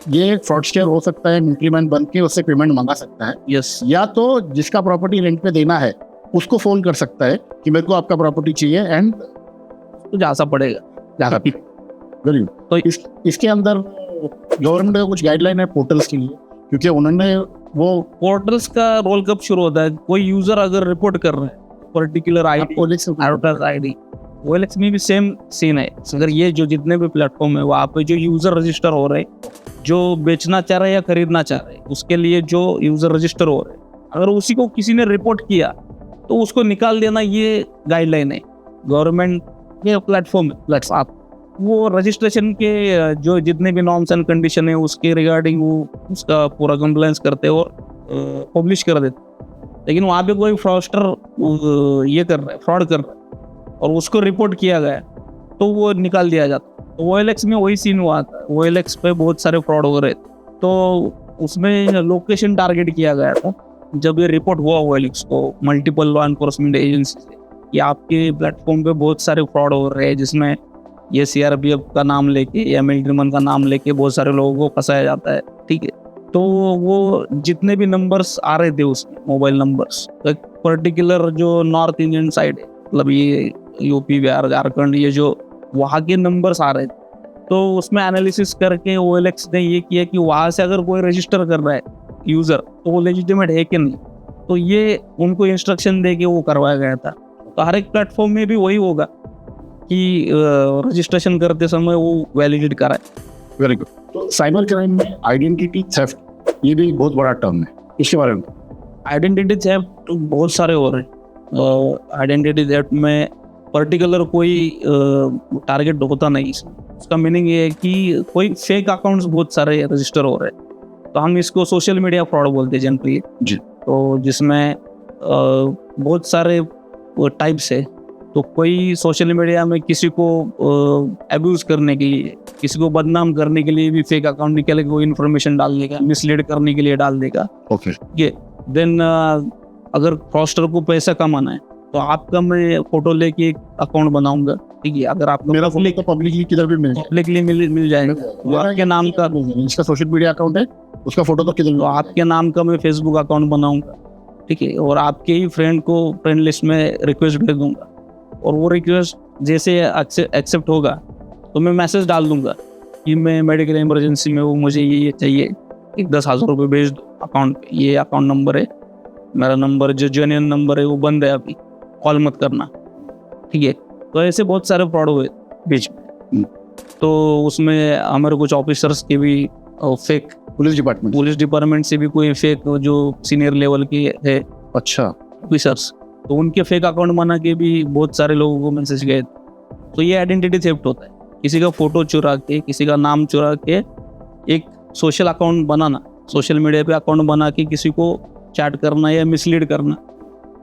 ये फ्रॉडस्टर हो सकता है, मिलिट्री मैन बन के उससे पेमेंट मंगा सकता है। यस, या तो जिसका प्रॉपर्टी रेंट पे देना है उसको फोन कर सकता है कि मेरे को आपका प्रॉपर्टी चाहिए एंड तो झांसा पड़ेगा। ज्यादा वेरी गुड। तो इसके अंदर गवर्नमेंट का कुछ गाइडलाइन है पोर्टल्स के लिए? क्योंकि उन्होंने वो पोर्टल्स का रोल कब शुरू होता है? कोई यूजर अगर रिपोर्ट कर रहा है पर्टिकुलर एडवर्टाइज आईडी, OLX में भी सेम सीन है। अगर ये जो जितने भी प्लेटफॉर्म है वहाँ पे जो यूजर रजिस्टर हो रहे, जो बेचना चाह रहे या खरीदना चाह रहे, उसके लिए जो यूजर रजिस्टर हो रहे, अगर उसी को किसी ने रिपोर्ट किया तो उसको निकाल देना, ये गाइडलाइन है गवर्नमेंट के प्लेटफॉर्म आप वो रजिस्ट्रेशन के जो जितने भी नॉर्म्स एंड कंडीशन है उसके रिगार्डिंग वो उसका पूरा कंप्लायंस करते हैं और पब्लिश कर देते। लेकिन वहाँ पे कोई फ्रॉडस्टर ये कर रहा है, फ्रॉड कर रहा है और उसको रिपोर्ट किया गया तो वो निकाल दिया जाता। तो OLX में वही सीन हुआ था। OLX पे बहुत सारे फ्रॉड हो रहे थे, तो उसमें लोकेशन टारगेट किया गया था। जब ये रिपोर्ट हुआ OLX को मल्टीपल लॉ एनफोर्समेंट एजेंसी से कि आपके प्लेटफॉर्म पे बहुत सारे फ्रॉड हो रहे हैं, जिसमें ये CRPF का नाम लेके या मिलिट्री मैन का नाम लेके बहुत सारे लोगों को फंसाया जाता है। ठीक है, तो वो जितने भी नंबर्स आ रहे थे उसमें, मोबाइल नंबर्स, एक पर्टिकुलर जो नॉर्थ इंडियन साइड है, मतलब ये यूपी, बिहार, झारखंड, ये जो वहाँ के नंबर्स आ रहे थे, तो उसमें एनालिसिस करके OLX ने ये किया कि वहाँ से अगर कोई रजिस्टर कर रहा है यूज़र तो वो लेजिटिमेट है कि नहीं, तो ये उनको इंस्ट्रक्शन दे के वो करवाया गया था। तो हर एक प्लेटफॉर्म में भी वही होगा कि रजिस्ट्रेशन करते समय वो वैलिडेट कराए। Very good. तो साइबर क्राइम में आइडेंटिटी थेफ्ट, ये भी बहुत बड़ा टर्म है, इसके बारे में? आइडेंटिटी थेफ्ट बहुत सारे हो रहे हैं। आइडेंटिटी थेफ्ट में पर्टिकुलर कोई टारगेट होता नहीं। उसका मीनिंग ये है कि कोई फेक अकाउंट्स बहुत सारे रजिस्टर हो रहे हैं, तो हम इसको सोशल मीडिया फ्रॉड बोलते हैं जनरली जी। तो जिसमें बहुत सारे टाइप्स है। तो कोई सोशल मीडिया में किसी को अब्यूज करने के लिए, किसी को बदनाम करने के लिए भी फेक अकाउंट निकाल के वो इन्फॉर्मेशन डाल देगा, मिसलीड करने के लिए डाल देगा। ओके, ये देन अगर फ्रॉडस्टर को पैसा कमाना है तो आपका मैं फोटो लेके एक अकाउंट बनाऊंगा। ठीक है, अगर आपका मेरा फोटो तो पब्लिकली किधर भी मिल पब्लिकली मिल जाएगा, वो आपके नाम का, इसका सोशल मीडिया अकाउंट है, उसका फोटो तो किधर, तो आपके नाम का मैं फेसबुक अकाउंट बनाऊंगा। ठीक है, और आपके ही फ्रेंड को फ्रेंड लिस्ट में रिक्वेस्ट भेज दूंगा और वो रिक्वेस्ट जैसे एक्सेप्ट होगा तो मैं मैसेज डाल दूंगा कि मैं मेडिकल इमरजेंसी में, वो मुझे ये चाहिए, एक 10,000 रुपये भेज दो अकाउंट पे, ये अकाउंट नंबर है, मेरा नंबर जो जेन्युइन नंबर है वो बंद है, अभी कॉल मत करना। ठीक है, तो ऐसे बहुत सारे फ्रॉड हुए बीच में। तो उसमें हमारे कुछ ऑफिसर्स के भी फेक, पुलिस डिपार्टमेंट से भी कोई फेक जो सीनियर लेवल के है, अच्छा, ऑफिसर्स, तो उनके फेक अकाउंट बना के भी बहुत सारे लोगों को मैसेज गए। तो ये आइडेंटिटी थेफ्ट होता है। किसी का फोटो चुरा के, किसी का नाम चुरा के एक सोशल अकाउंट बनाना, सोशल मीडिया पे अकाउंट बना के किसी को चैट करना या मिसलीड करना,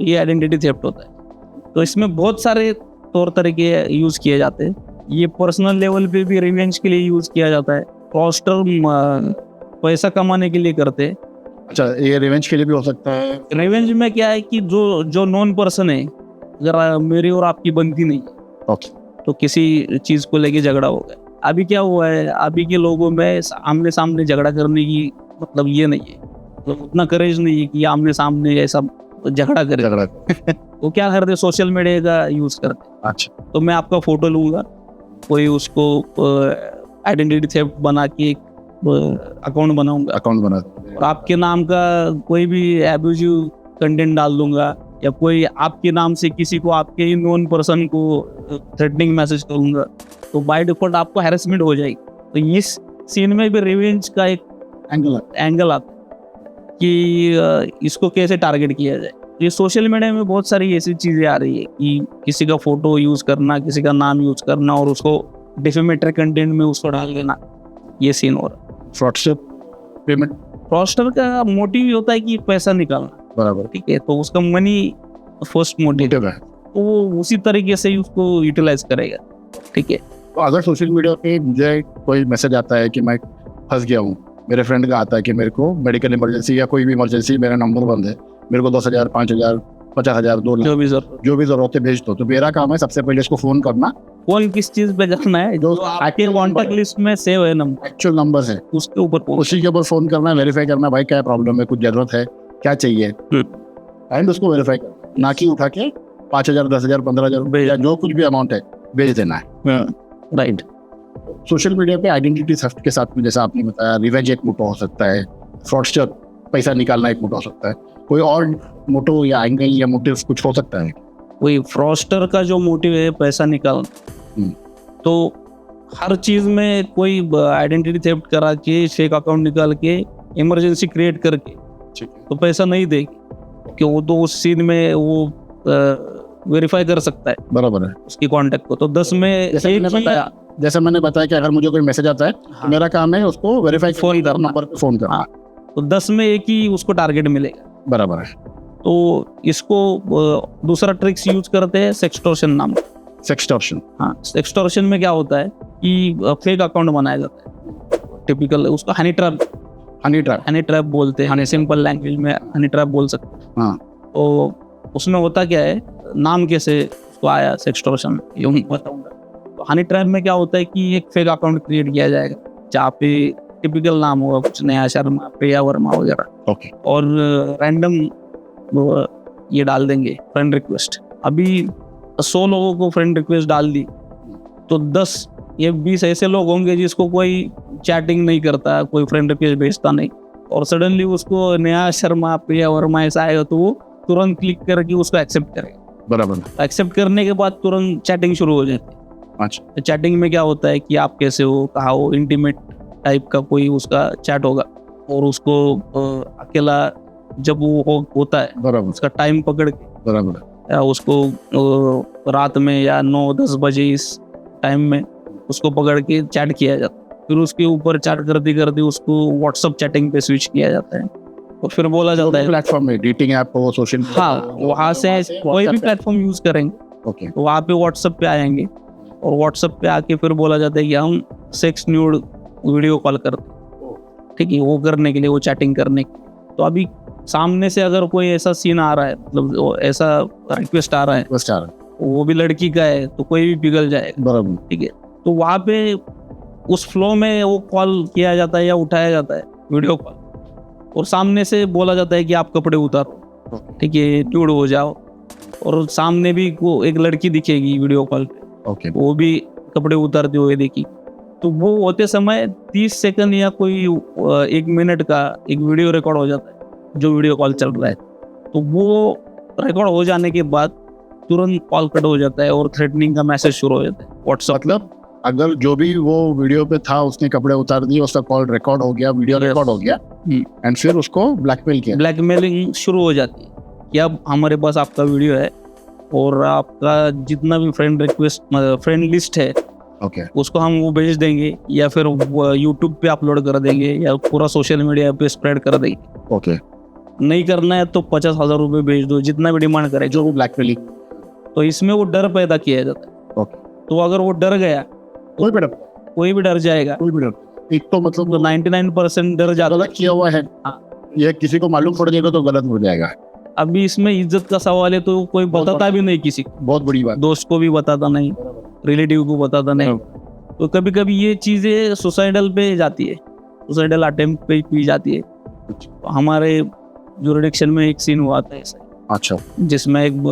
ये आइडेंटिटी थेफ्ट होता है। तो इसमें बहुत सारे तौर तरीके यूज़ किए जाते हैं। ये पर्सनल लेवल पे भी रिवेंज के लिए यूज़ किया जाता है। फ्रॉस्टर पैसा कमाने के लिए करते हैं। अच्छा, ये रिवेंज के लिए भी हो सकता है। रिवेंज में क्या है कि जो नॉन पर्सन है, अगर मेरी और आपकी बनती नहीं है ओके, तो किसी चीज़ को लेके झगड़ा हो गया। अभी क्या हुआ है, अभी के लोगों में आमने सामने झगड़ा करने की मतलब ये नहीं है, मतलब उतना करेज नहीं है कि आमने सामने ऐसा झगड़ा करे। झगड़ा। वो क्या करते, सोशल मीडिया का यूज़ करते। अच्छा, तो मैं आपका फोटो लूँगा, कोई उसको आइडेंटिटी थेफ्ट बना के एक अकाउंट बनाऊंगा अकाउंट बना और आपके नाम का कोई भी एब्यूजिव कंटेंट डाल दूंगा, या कोई आपके नाम से किसी को, आपके ही नोन पर्सन को थ्रेटनिंग मैसेज करूंगा, तो बाय डिफॉल्ट आपको हैरेसमेंट हो जाएगी। तो इस सीन में भी रिवेंज का एक एंगल आता है कि इसको कैसे टारगेट किया जाए। ये सोशल मीडिया में बहुत सारी ऐसी चीज़ें आ रही है कि किसी का फोटो यूज़ करना, किसी का नाम यूज़ करना और उसको डिफेमेटरी कंटेंट में उसको डाल देना, ये सीन हो रहा है। फ्रॉडस्टर पेमेंट फ्रॉस्टर का मोटिव ही होता है कि पैसा निकालना, बराबर ठीक है, तो उसका मनी फर्स्ट मोटिव है। तो वो उसी तरीके से ही उसको यूटिलाइज करेगा, ठीक है। तो अगर सोशल मीडिया पे मुझे कोई मैसेज आता है कि मैं फंस गया हूँ, मेरे फ्रेंड का आता है कि मेरे को मेडिकल इमरजेंसी या कोई भी इमरजेंसी, मेरा नंबर बंद है, मेरे को 10,000, 5,000, 50,000, 2 लाख जो भी जरूरत है भेज दो, तो मेरा काम है सबसे पहले इसको फोन करना। फोन किस चीज पे करना है, जो आपके कॉन्टेक्ट लिस्ट में सेव है नंबर, एक्चुअल नंबर है, उसके ऊपर उसी के ऊपर फोन करना, वेरीफाई करना, भाई क्या प्रॉब्लम है, कुछ जरूरत है, क्या चाहिए, एंड उसको वेरीफाई करना, ना कि उठा के 5,000, 10,000, 15,000 या जो कुछ भी अमाउंट है भेज देना है। राइट। सोशल मीडिया पे आइडेंटिटी थेफ्ट के साथ में जैसा आपने बताया, रिवेंज एक मोटो हो सकता है, फ्रॉडस्टर पैसा निकालना एक मोटो हो सकता है, कोई और मोटो या एंगल या मोटिव कुछ हो सकता है? वही फ्रॉस्टर का जो मोटिव है पैसा निकालना, तो हर चीज में कोई आइडेंटिटी थेफ्ट करा के, फेक अकाउंट निकाल के, इमरजेंसी क्रिएट करके तो पैसा नहीं देगी, कि वो तो उस सीन में वो वेरीफाई कर सकता है, बराबर है, उसकी कॉन्टेक्ट को। तो 10 में जैसे मैंने बताया कि अगर मुझे कोई मैसेज आता है तो मेरा काम है उसको वेरीफाई फोन करना, नंबर पे फोन करना। तो 10 में एक ही उसको टारगेट मिलेगा, बराबर है। तो इसको दूसरा ट्रिक्स यूज करते हैं सेक्सटॉर्शन नाम का। सेक्सटॉर्शन, हाँ, सेक्सटॉर्शन में क्या होता है कि फेक अकाउंट बनाया जाता है, टिपिकल उसको हनी ट्रैप बोलते हैं, हनी सिंपल लैंग्वेज में हनी ट्रैप बोल सकते हैं। हाँ, तो उसमें होता क्या है, नाम कैसे उसको आया सेक्सटॉर्शन, ये बताऊंगा। तो हनी ट्रैप में क्या होता है कि एक फेक अकाउंट क्रिएट किया जाएगा जहाँ पे टिपिकल नाम होगा, कुछ नेहा शर्मा, प्रिया वर्मा वगैरह, ओके, और रैंडम ये डाल देंगे फ्रेंड रिक्वेस्ट। अभी 100 लोगों को फ्रेंड रिक्वेस्ट डाल दी, तो 10 या 20 ऐसे लोग होंगे जिसको कोई चैटिंग नहीं करता, कोई फ्रेंड रिक्वेस्ट भेजता नहीं, और सडनली उसको नेहा शर्मा, प्रिया वर्मा ऐसा आएगा तो वो तुरंत क्लिक करके उसको एक्सेप्ट करेगा। बराबर। एक्सेप्ट करने के बाद तुरंत चैटिंग शुरू हो जाती है। अच्छा, चैटिंग में क्या होता है कि आप कैसे हो, कहाँ हो, इंटीमेट टाइप का कोई उसका चैट होगा, और उसको अकेला जब वो होता है, बराबर, उसका टाइम पकड़ के, बराबर, या उसको रात में या 9-10 बजे इस टाइम में उसको पकड़ के चैट किया जाता है। फिर उसके ऊपर चैट करते करते उसको व्हाट्सअप चैटिंग पे स्विच किया जाता है, और फिर बोला जाता है प्लेटफॉर्म में डेटिंग ऐप हो, सोशल, हाँ, वहाँ से कोई भी प्लेटफॉर्म यूज करेंगे, ओके, तो वहाँ पे व्हाट्सएप पे आएंगे, और व्हाट्सएप पे आके फिर बोला जाता है कि हम सेक्स न्यूड वीडियो कॉल करते हैं, ठीक है, वो करने के लिए, वो चैटिंग करने के लिए। तो अभी सामने से अगर कोई ऐसा सीन आ रहा है, मतलब ऐसा रिक्वेस्ट आ रहा है, वो भी लड़की का है, तो कोई भी पिघल जाएगा, बराबर, ठीक है। तो वहाँ पे उस फ्लो में वो कॉल किया जाता है या उठाया जाता है वीडियो कॉल, और सामने से बोला जाता है कि आप कपड़े उतारो, ठीक है, न्यूड हो जाओ, और सामने भी वो एक लड़की दिखेगी वीडियो कॉल पे, ओके, वो भी कपड़े उतारते हुए देखी। तो वो होते समय 30 सेकंड या कोई 1 मिनट का एक वीडियो रिकॉर्ड हो जाता है, जो वीडियो कॉल चल रहा है। तो वो रिकॉर्ड हो जाने के बाद तुरंत कॉल कट हो जाता है और थ्रेटनिंग का मैसेज शुरू हो जाता है व्हाट्सएप। मतलब अगर जो भी वो वीडियो पे था उसने कपड़े उतार दिए, उसका कॉल रिकॉर्ड हो गया, वीडियो रिकॉर्ड हो गया, एंड फिर उसको ब्लैकमेल किया, ब्लैकमेलिंग शुरू हो जाती है कि अब हमारे पास आपका वीडियो है, और आपका जितना भी फ्रेंड लिस्ट है ओके उसको हम वो भेज देंगे, या फिर यूट्यूब पे अपलोड कर देंगे, या पूरा सोशल मीडिया पे स्प्रेड कर देंगे। ओके नहीं करना है तो 50,000 रुपये भेज दो, जितना भी डिमांड करे। जो ब्लैकमेलिंग तो इसमें वो डर पैदा किया जाता है। ओके तो अगर वो डर गया, कोई भी डर कोई भी डर जाएगा। कोई भी डर एक तो मतलब तो 99% डर जाता गलत किया हुआ है। हाँ। ये किसी को मालूम पड़ जाएगा तो गलत हो जाएगा। अभी इसमें इज्जत का सवाल है, तो कोई बताता भी नहीं किसी को, बहुत बड़ी बात। दोस्त को भी बताता नहीं, रिलेटिव को बताता नहीं। तो कभी कभी ये चीजें सुसाइडल पे जाती है, सुसाइडल अटेम्प्ट पे भी जाती है। तो हमारे जुरिडिक्शन में एक सीन हुआ था ऐसा, अच्छा जिसमें एक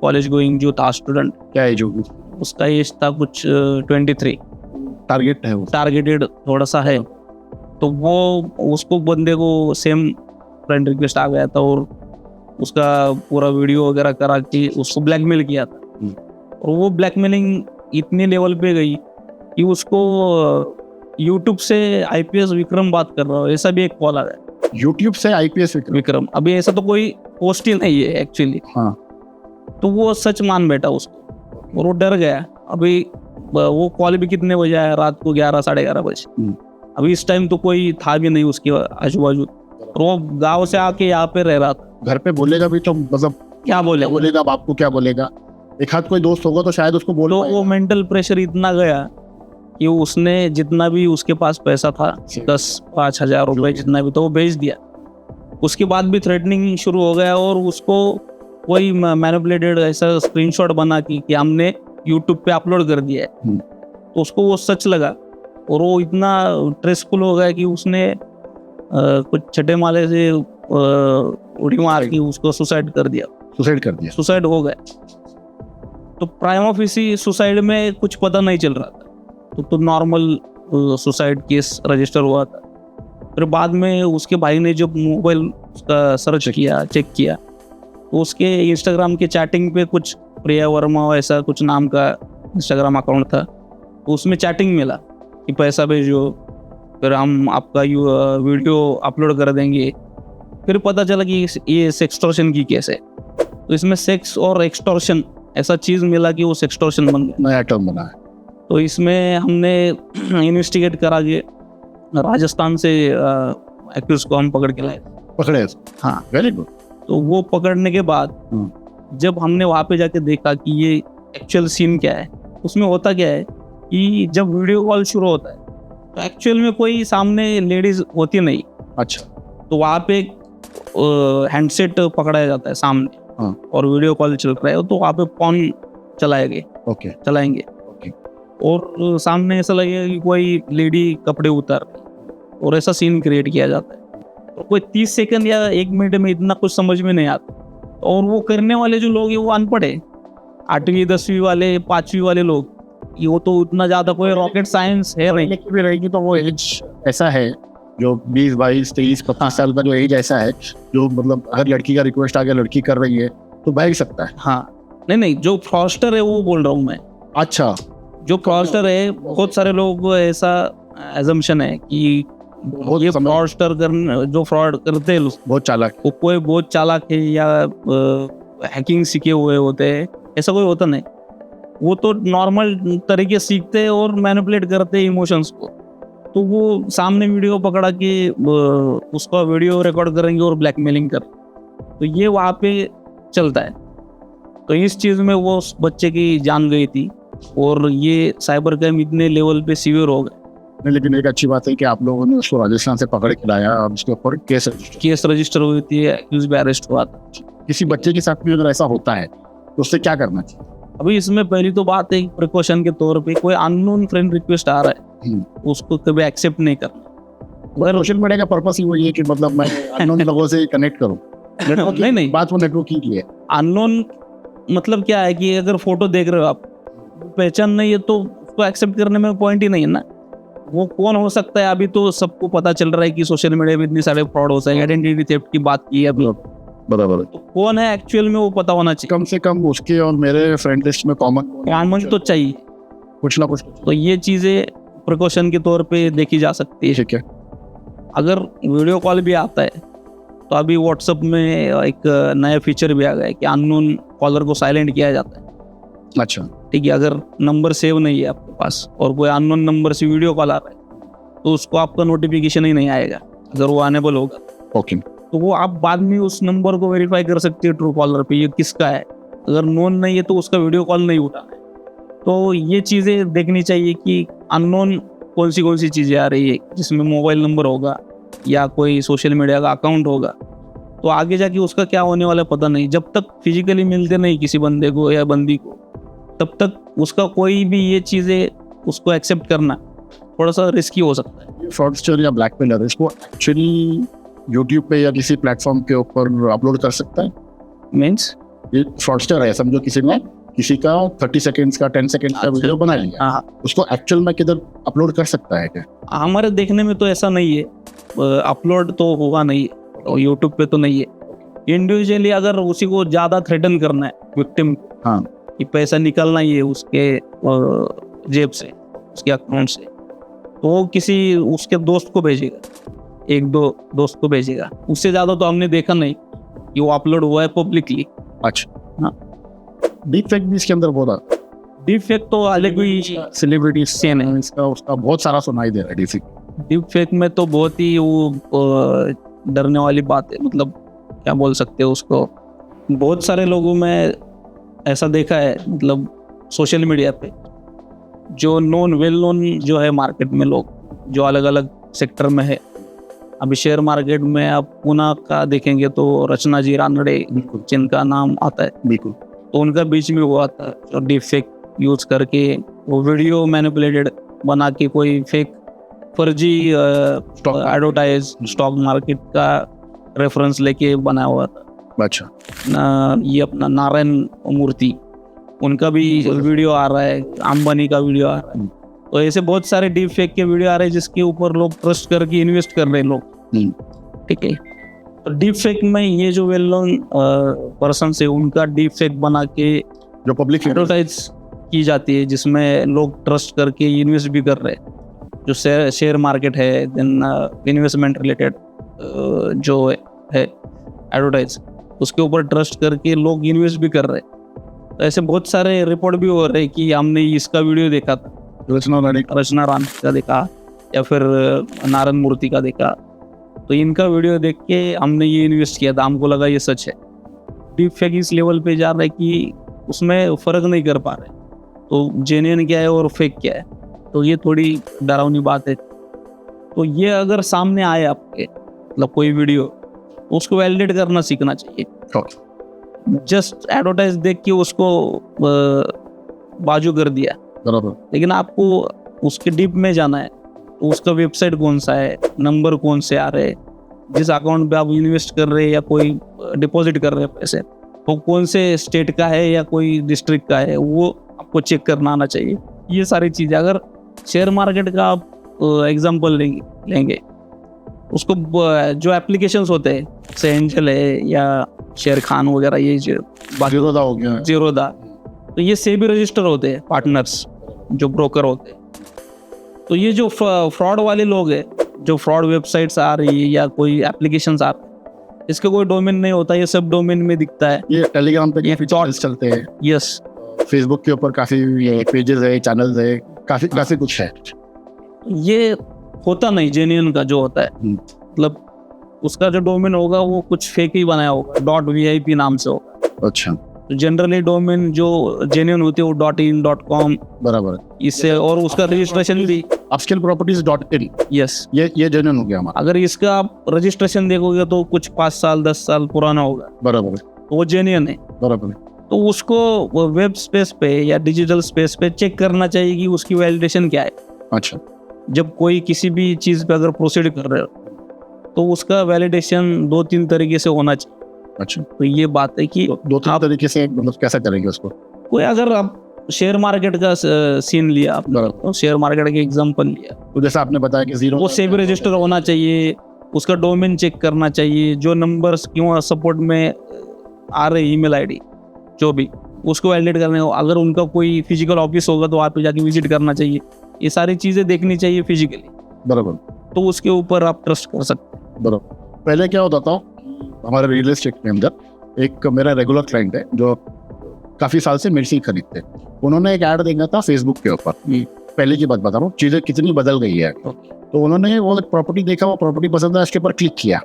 कॉलेज गोइंग जो था स्टूडेंट, क्या है जो उसका एज था कुछ 23, टारगेट है वो? टारगेटेड थोड़ा सा है। तो वो उसको बंदे को सेम फ्रेंड रिक्वेस्ट आ गया था और उसका पूरा वीडियो वगैरह करा के उसको ब्लैकमेल किया था। और वो ब्लैकमेलिंग इतने लेवल पे गई कि उसको यूट्यूब से आईपीएस विक्रम बात कर रहा हो, ऐसा भी एक कॉल आ गया। यूट्यूब से आईपीएस विक्रम, अभी ऐसा तो कोई पोस्ट ही नहीं है एक्चुअली। हाँ तो वो सच मान बैठा उसको, और वो डर गया। अभी वो कॉल भी कितने बजे आया, रात को 11 साढ़े 11 बजे। अभी इस टाइम तो कोई था भी नहीं उसके आजू बाजू, और वो गाँव से आके यहाँ पे रह रहा था। घर पे बोलेगा भी तो मतलब क्या बोलेगा, बाप को क्या बोलेगा? एक हाथ कोई दोस्त होगा तो शायद उसको बोल तो पाएगा। वो मेंटल प्रेशर इतना गया कि उसने जितना भी उसके पास पैसा था 10-5 हज़ार रुपए जितना भी, तो वो बेच दिया। उसके बाद भी थ्रेटनिंग शुरू हो गया, और उसको कोई मैनिपुलेटेड ऐसा स्क्रीनशॉट बना कि हमने यूट्यूब पे अपलोड कर दिया है। तो उसको वो सच लगा, और वो इतना स्ट्रेसफुल हो गया कि उसने कुछ छठे माले से उड़ी मार के उसको सुसाइड कर दिया। सुसाइड हो गया। तो प्राइम ऑफिसी सुसाइड में कुछ पता नहीं चल रहा था, तो नॉर्मल सुसाइड केस रजिस्टर हुआ था। फिर बाद में उसके भाई ने जब मोबाइल उसका सर्च किया, चेक किया, तो उसके इंस्टाग्राम के चैटिंग पे कुछ प्रिया वर्मा ऐसा कुछ नाम का इंस्टाग्राम अकाउंट था। तो उसमें चैटिंग मिला कि पैसा भेजो, फिर हम आपका वीडियो अपलोड कर देंगे। फिर पता चला कि ये सेक्सटॉर्शन की केस है। तो इसमें सेक्स और एक्सटॉर्शन ऐसा चीज़ मिला कि वो सेक्सटॉर्शन बन गया, नया टर्म बना है। तो इसमें हमने इन्वेस्टिगेट करा के राजस्थान से एक्यूज को हम पकड़ के लाए। पकड़े? हाँ, वेरी गुड। तो वो पकड़ने के बाद जब हमने वहाँ पे जाके देखा कि ये एक्चुअल सीन क्या है, उसमें होता क्या है कि जब वीडियो कॉल शुरू होता है तो एक्चुअल में कोई सामने लेडीज होती नहीं। अच्छा। तो वहाँ पे हैंडसेट पकड़ाया जाता है सामने, और वीडियो कॉल चल रहा है, तो वहाँ पे फोन चलाएंगे। और सामने ऐसा लगेगा कि कोई लेडी कपड़े उतार, और ऐसा सीन क्रिएट किया जाता है। तो कोई 30 सेकंड या 1 मिनट में इतना कुछ समझ में नहीं आता। और वो करने वाले जो लोग हैं वो अनपढ़ है, 8वीं 10वीं वाले 5वीं वाले लोग, ये वो तो उतना ज़्यादा कोई रॉकेट साइंस है नहीं। लेकिन भी रहेगी तो वो एज ऐसा है जो 20, 22, 23, 25 साल का जो एज ऐसा है जो मतलब अगर लड़की का रिक्वेस्ट आ गया, लड़की कर रही है तो भाग सकता है। हाँ, नहीं, जो फ्रॉस्टर है वो बोल रहा हूँ मैं। अच्छा, जो फ्रॉस्टर है, बहुत सारे लोग को ऐसा एजम्पशन है कि ये फ्रॉडस्टर जो फ्रॉड करते हैं बहुत चालाक, वो कोई बहुत चालाक है या हैकिंग सीखे हुए होते हैं, ऐसा कोई होता नहीं। वो तो नॉर्मल तरीके सीखते हैं और मैनिपुलेट करते हैं इमोशंस को। तो वो सामने वीडियो पकड़ा के उसका वीडियो रिकॉर्ड करेंगे और ब्लैकमेलिंग कर, तो ये वहाँ पे चलता है। तो इस चीज़ में वो उस बच्चे की जान गई थी, और ये साइबर क्राइम इतने लेवल पे सीवियर हो गए। नहीं, लेकिन एक अच्छी बात है कि आप लोगों ने उसको राजस्थान से पकड़ के लाया और उसके ऊपर केस रजिस्टर हुई थी, एक्यूज भी अरेस्ट हुआ था। किसी बच्चे के साथ में अगर ऐसा होता है तो उससे क्या करना चाहिए? अभी इसमें पहली तो बात है प्रिकॉशन के तौर पे, कोई अननोन फ्रेंड रिक्वेस्ट आ रहा है उसको कभी एक्सेप्ट नहीं करना। सोशल मीडिया का पर्पस ही वही है कि मतलब मैं अननोन लोगों से कनेक्ट करूं। नहीं, बात वो नेटवर्किंग की है। अननोन मतलब क्या है कि अगर फोटो देख रहे हो आप, पहचान नहीं है, तो उसको एक्सेप्ट करने में पॉइंट ही नहीं है ना। वो कौन हो सकता है? अभी तो सबको पता चल रहा है कि सोशल मीडिया में इतनी सारे फ्रॉड हो सकते हैं। आइडेंटिटी थेफ्ट की बात की है अभी, बराबर। तो कौन है एक्चुअल में वो पता होना चाहिए। कम से कम उसके और मेरे फ्रेंड लिस्ट में कॉमन तो चाहिए कुछ ना कुछ। तो ये चीजें प्रिकॉशन के तौर पे देखी जा सकती है। ठीक है। अगर वीडियो कॉल भी आता है तो अभी व्हाट्सएप में एक नया फीचर भी आ गया है कि अननोन कॉलर को साइलेंट किया जाता है। अच्छा, ठीक है, अगर नंबर सेव नहीं है आपके पास और कोई अननोन नंबर से वीडियो कॉल आ रहा है तो उसको आपका नोटिफिकेशन ही नहीं आएगा अगर वो अनेबल होगा। ओके, तो वो आप बाद में उस नंबर को वेरीफाई कर सकते हैं ट्रू कॉलर पे ये किसका है। अगर नोन नहीं है तो उसका वीडियो कॉल नहीं उठाना है। तो ये चीज़ें देखनी चाहिए कि अननोन कौन सी चीज़ें आ रही है जिसमें मोबाइल नंबर होगा या कोई सोशल मीडिया का अकाउंट होगा, तो आगे जाके उसका क्या होने वाला है पता नहीं। जब तक फिजिकली मिलते नहीं किसी बंदे को या बंदी को, तब तक उसका कोई भी ये चीज़ें उसको एक्सेप्ट करना थोड़ा सा रिस्की हो सकता है। फ्रॉडस्टर या ब्लैकमेलर इसको एक्चुअली यूट्यूब पे या किसी प्लेटफॉर्म के ऊपर अपलोड कर सकता है? मीन्स ये फ्रॉडस्टर है, समझो किसी ने किसी का 30 सेकेंड्स का 10 सेकेंड्स का वीडियो बना लिया, हाँ, उसको एक्चुअल में किधर अपलोड कर सकता है क्या? हमारे देखने में तो ऐसा नहीं है, अपलोड तो होगा नहीं और यूट्यूब पे तो नहीं है। इंडिविजुअली अगर उसी को ज़्यादा थ्रेटन करना है विक्टिम को, हाँ, कि पैसा निकलना ही है उसके जेब से, उसके अकाउंट से, तो वो किसी उसके दोस्त को भेजेगा, 1-2 दोस्त को भेजेगा। उससे ज़्यादा तो हमने देखा नहीं कि वो अपलोड हुआ है पब्लिकली। अच्छा, हाँ, डीप फेक भी इसके अंदर बोला, डीप फेक तो अलग ही सेलिब्रिटी सीन है। इसका उसका बहुत सारा सुनाई दे रहा है डीप फेक। डीप फेक में तो बहुत ही वो डरने वाली बात है, मतलब क्या बोल सकते हो उसको। बहुत सारे लोगों में ऐसा देखा है, मतलब सोशल मीडिया पे जो वेल नोन जो है मार्केट में, लोग जो अलग अलग सेक्टर में है। अभी शेयर मार्केट में आप पुणे का देखेंगे तो रचना जी रानड़े जिनका नाम आता है, बिल्कुल, तो उनका बीच में हुआ था जो डीप फेक यूज करके वो वीडियो मैनिपुलेटेड बना के कोई फेक फर्जी एडवर्टाइज स्टॉक मार्केट का रेफरेंस लेके बनाया हुआ था। अच्छा, ये अपना नारायण मूर्ति, उनका भी वीडियो आ रहा है, अंबानी का वीडियो आ रहा है। तो ऐसे बहुत सारे डीप फेक के वीडियो आ रहे हैं जिसके ऊपर लोग ट्रस्ट करके इन्वेस्ट कर रहे हैं लोग। ठीक है, तो डीप फेक में ये जो वेल नोन पर्सन है उनका डीप फेक बना के जो पब्लिक एडवर्टाइज की जाती है जिसमें लोग ट्रस्ट करके इन्वेस्ट भी कर रहे हैं। जो शेयर मार्केट है, देन इन्वेस्टमेंट रिलेटेड जो है एडवर्टाइज, उसके ऊपर ट्रस्ट करके लोग इन्वेस्ट भी कर रहे हैं। तो ऐसे बहुत सारे रिपोर्ट भी हो रहे हैं कि हमने इसका वीडियो देखा था, रचना रानी का देखा या फिर नारायण मूर्ति का देखा, तो इनका वीडियो देख के हमने ये इन्वेस्ट किया था, हमको लगा ये सच है। डीप फेक इस लेवल पे जा रहा है कि उसमें फ़र्क नहीं कर पा रहे तो जेन्युइन क्या है और फेक क्या है। तो ये थोड़ी डरावनी बात है। तो ये अगर सामने आए आपके, मतलब कोई वीडियो, तो उसको वैलिडेट करना सीखना चाहिए। जस्ट एडवर्टाइज देख के उसको बाजू कर दिया, बराबर, लेकिन आपको उसके डीप में जाना है। तो उसका वेबसाइट कौन सा है, नंबर कौन से आ रहे हैं, जिस अकाउंट पे आप इन्वेस्ट कर रहे हैं या कोई डिपॉजिट कर रहे हैं पैसे, वो कौन से स्टेट का है या कोई डिस्ट्रिक्ट का है, वो आपको चेक करना आना चाहिए। ये सारी चीज़ें, अगर शेयर मार्केट का आप एग्जांपल लेंगे, उसको जो एप्लीकेशंस होते हैं, जैसे एंजल है या शेयर खान वगैरह, ये जो जीरोधा हो गया, जीरोधा, तो ये सेबी रजिस्टर होते हैं पार्टनर्स, जो ब्रोकर होते हैं। तो ये जो फ्रॉड वाले लोग हैं, जो फ्रॉड वेबसाइट्स आ रही है या कोई एप्लीकेशंस आ रही है, इसका कोई डोमेन नहीं होता, ये सब डोमेन में दिखता है। ये टेलीग्राम पे ये चैनल्स चलते हैं, यस, फेसबुक के ऊपर काफी पेजेस है, चैनल्स है, काफी कुछ है। ये होता नहीं जेन्युइन का जो होता है, मतलब उसका जो डोमेन होगा वो कुछ फेक ही बनाया होगा, .vip नाम से होगा। अच्छा, तो जनरली डोमेन जो जेन्युइन होती है वो .in .com, बराबर, इससे, और उसका रजिस्ट्रेशन भी upskillproperties.in, यस, ये जेन्युइन हो गया हमारा, अगर इसका आप रजिस्ट्रेशन देखोगे तो कुछ 5 साल 10 साल पुराना होगा, बराबर, तो वो जेन्युइन है। बराबर। तो उसको वेब स्पेस पे या डिजिटल स्पेस पे चेक करना चाहिए कि उसकी वैलिडेशन क्या है। अच्छा, जब कोई किसी भी चीज़ पे अगर प्रोसीड कर रहे हो तो उसका वैलिडेशन 2-3 तरीके से होना चाहिए। अच्छा, तो ये बात है कि 2-3 तरीके से, मतलब कैसे करेंगे उसको? कोई, अगर आप शेयर मार्केट का सीन लिया आपने, तो शेयर मार्केट के एग्जांपल लिया, तो जैसा आपने बताया कि जीरो, वो सेबी रजिस्टर होना चाहिए, उसका डोमेन चेक करना चाहिए, जो नंबर्स क्यों सपोर्ट में आ रहे, ईमेल आईडी जो भी, उसको वैलिडेट करने हो। अगर उनका कोई फिजिकल ऑफिस होगा तो वहाँ पे जाके विजिट करना चाहिए। ये सारी चीज़ें देखनी चाहिए फिजिकली, बराबर, तो उसके ऊपर आप ट्रस्ट कर सकते हैं। बराबर। पहले क्या होता था, हमारे रियल एस्टेट के अंदर एक मेरा रेगुलर क्लाइंट है जो काफ़ी साल से मेडिसिन खरीदते हैं। उन्होंने एक ऐड देखा था फेसबुक के ऊपर, पहले की बात बता रहा हूँ, चीज़ें कितनी बदल गई है। तो उन्होंने वो प्रॉपर्टी देखा, वो प्रॉपर्टी पसंद है, उसके ऊपर क्लिक किया।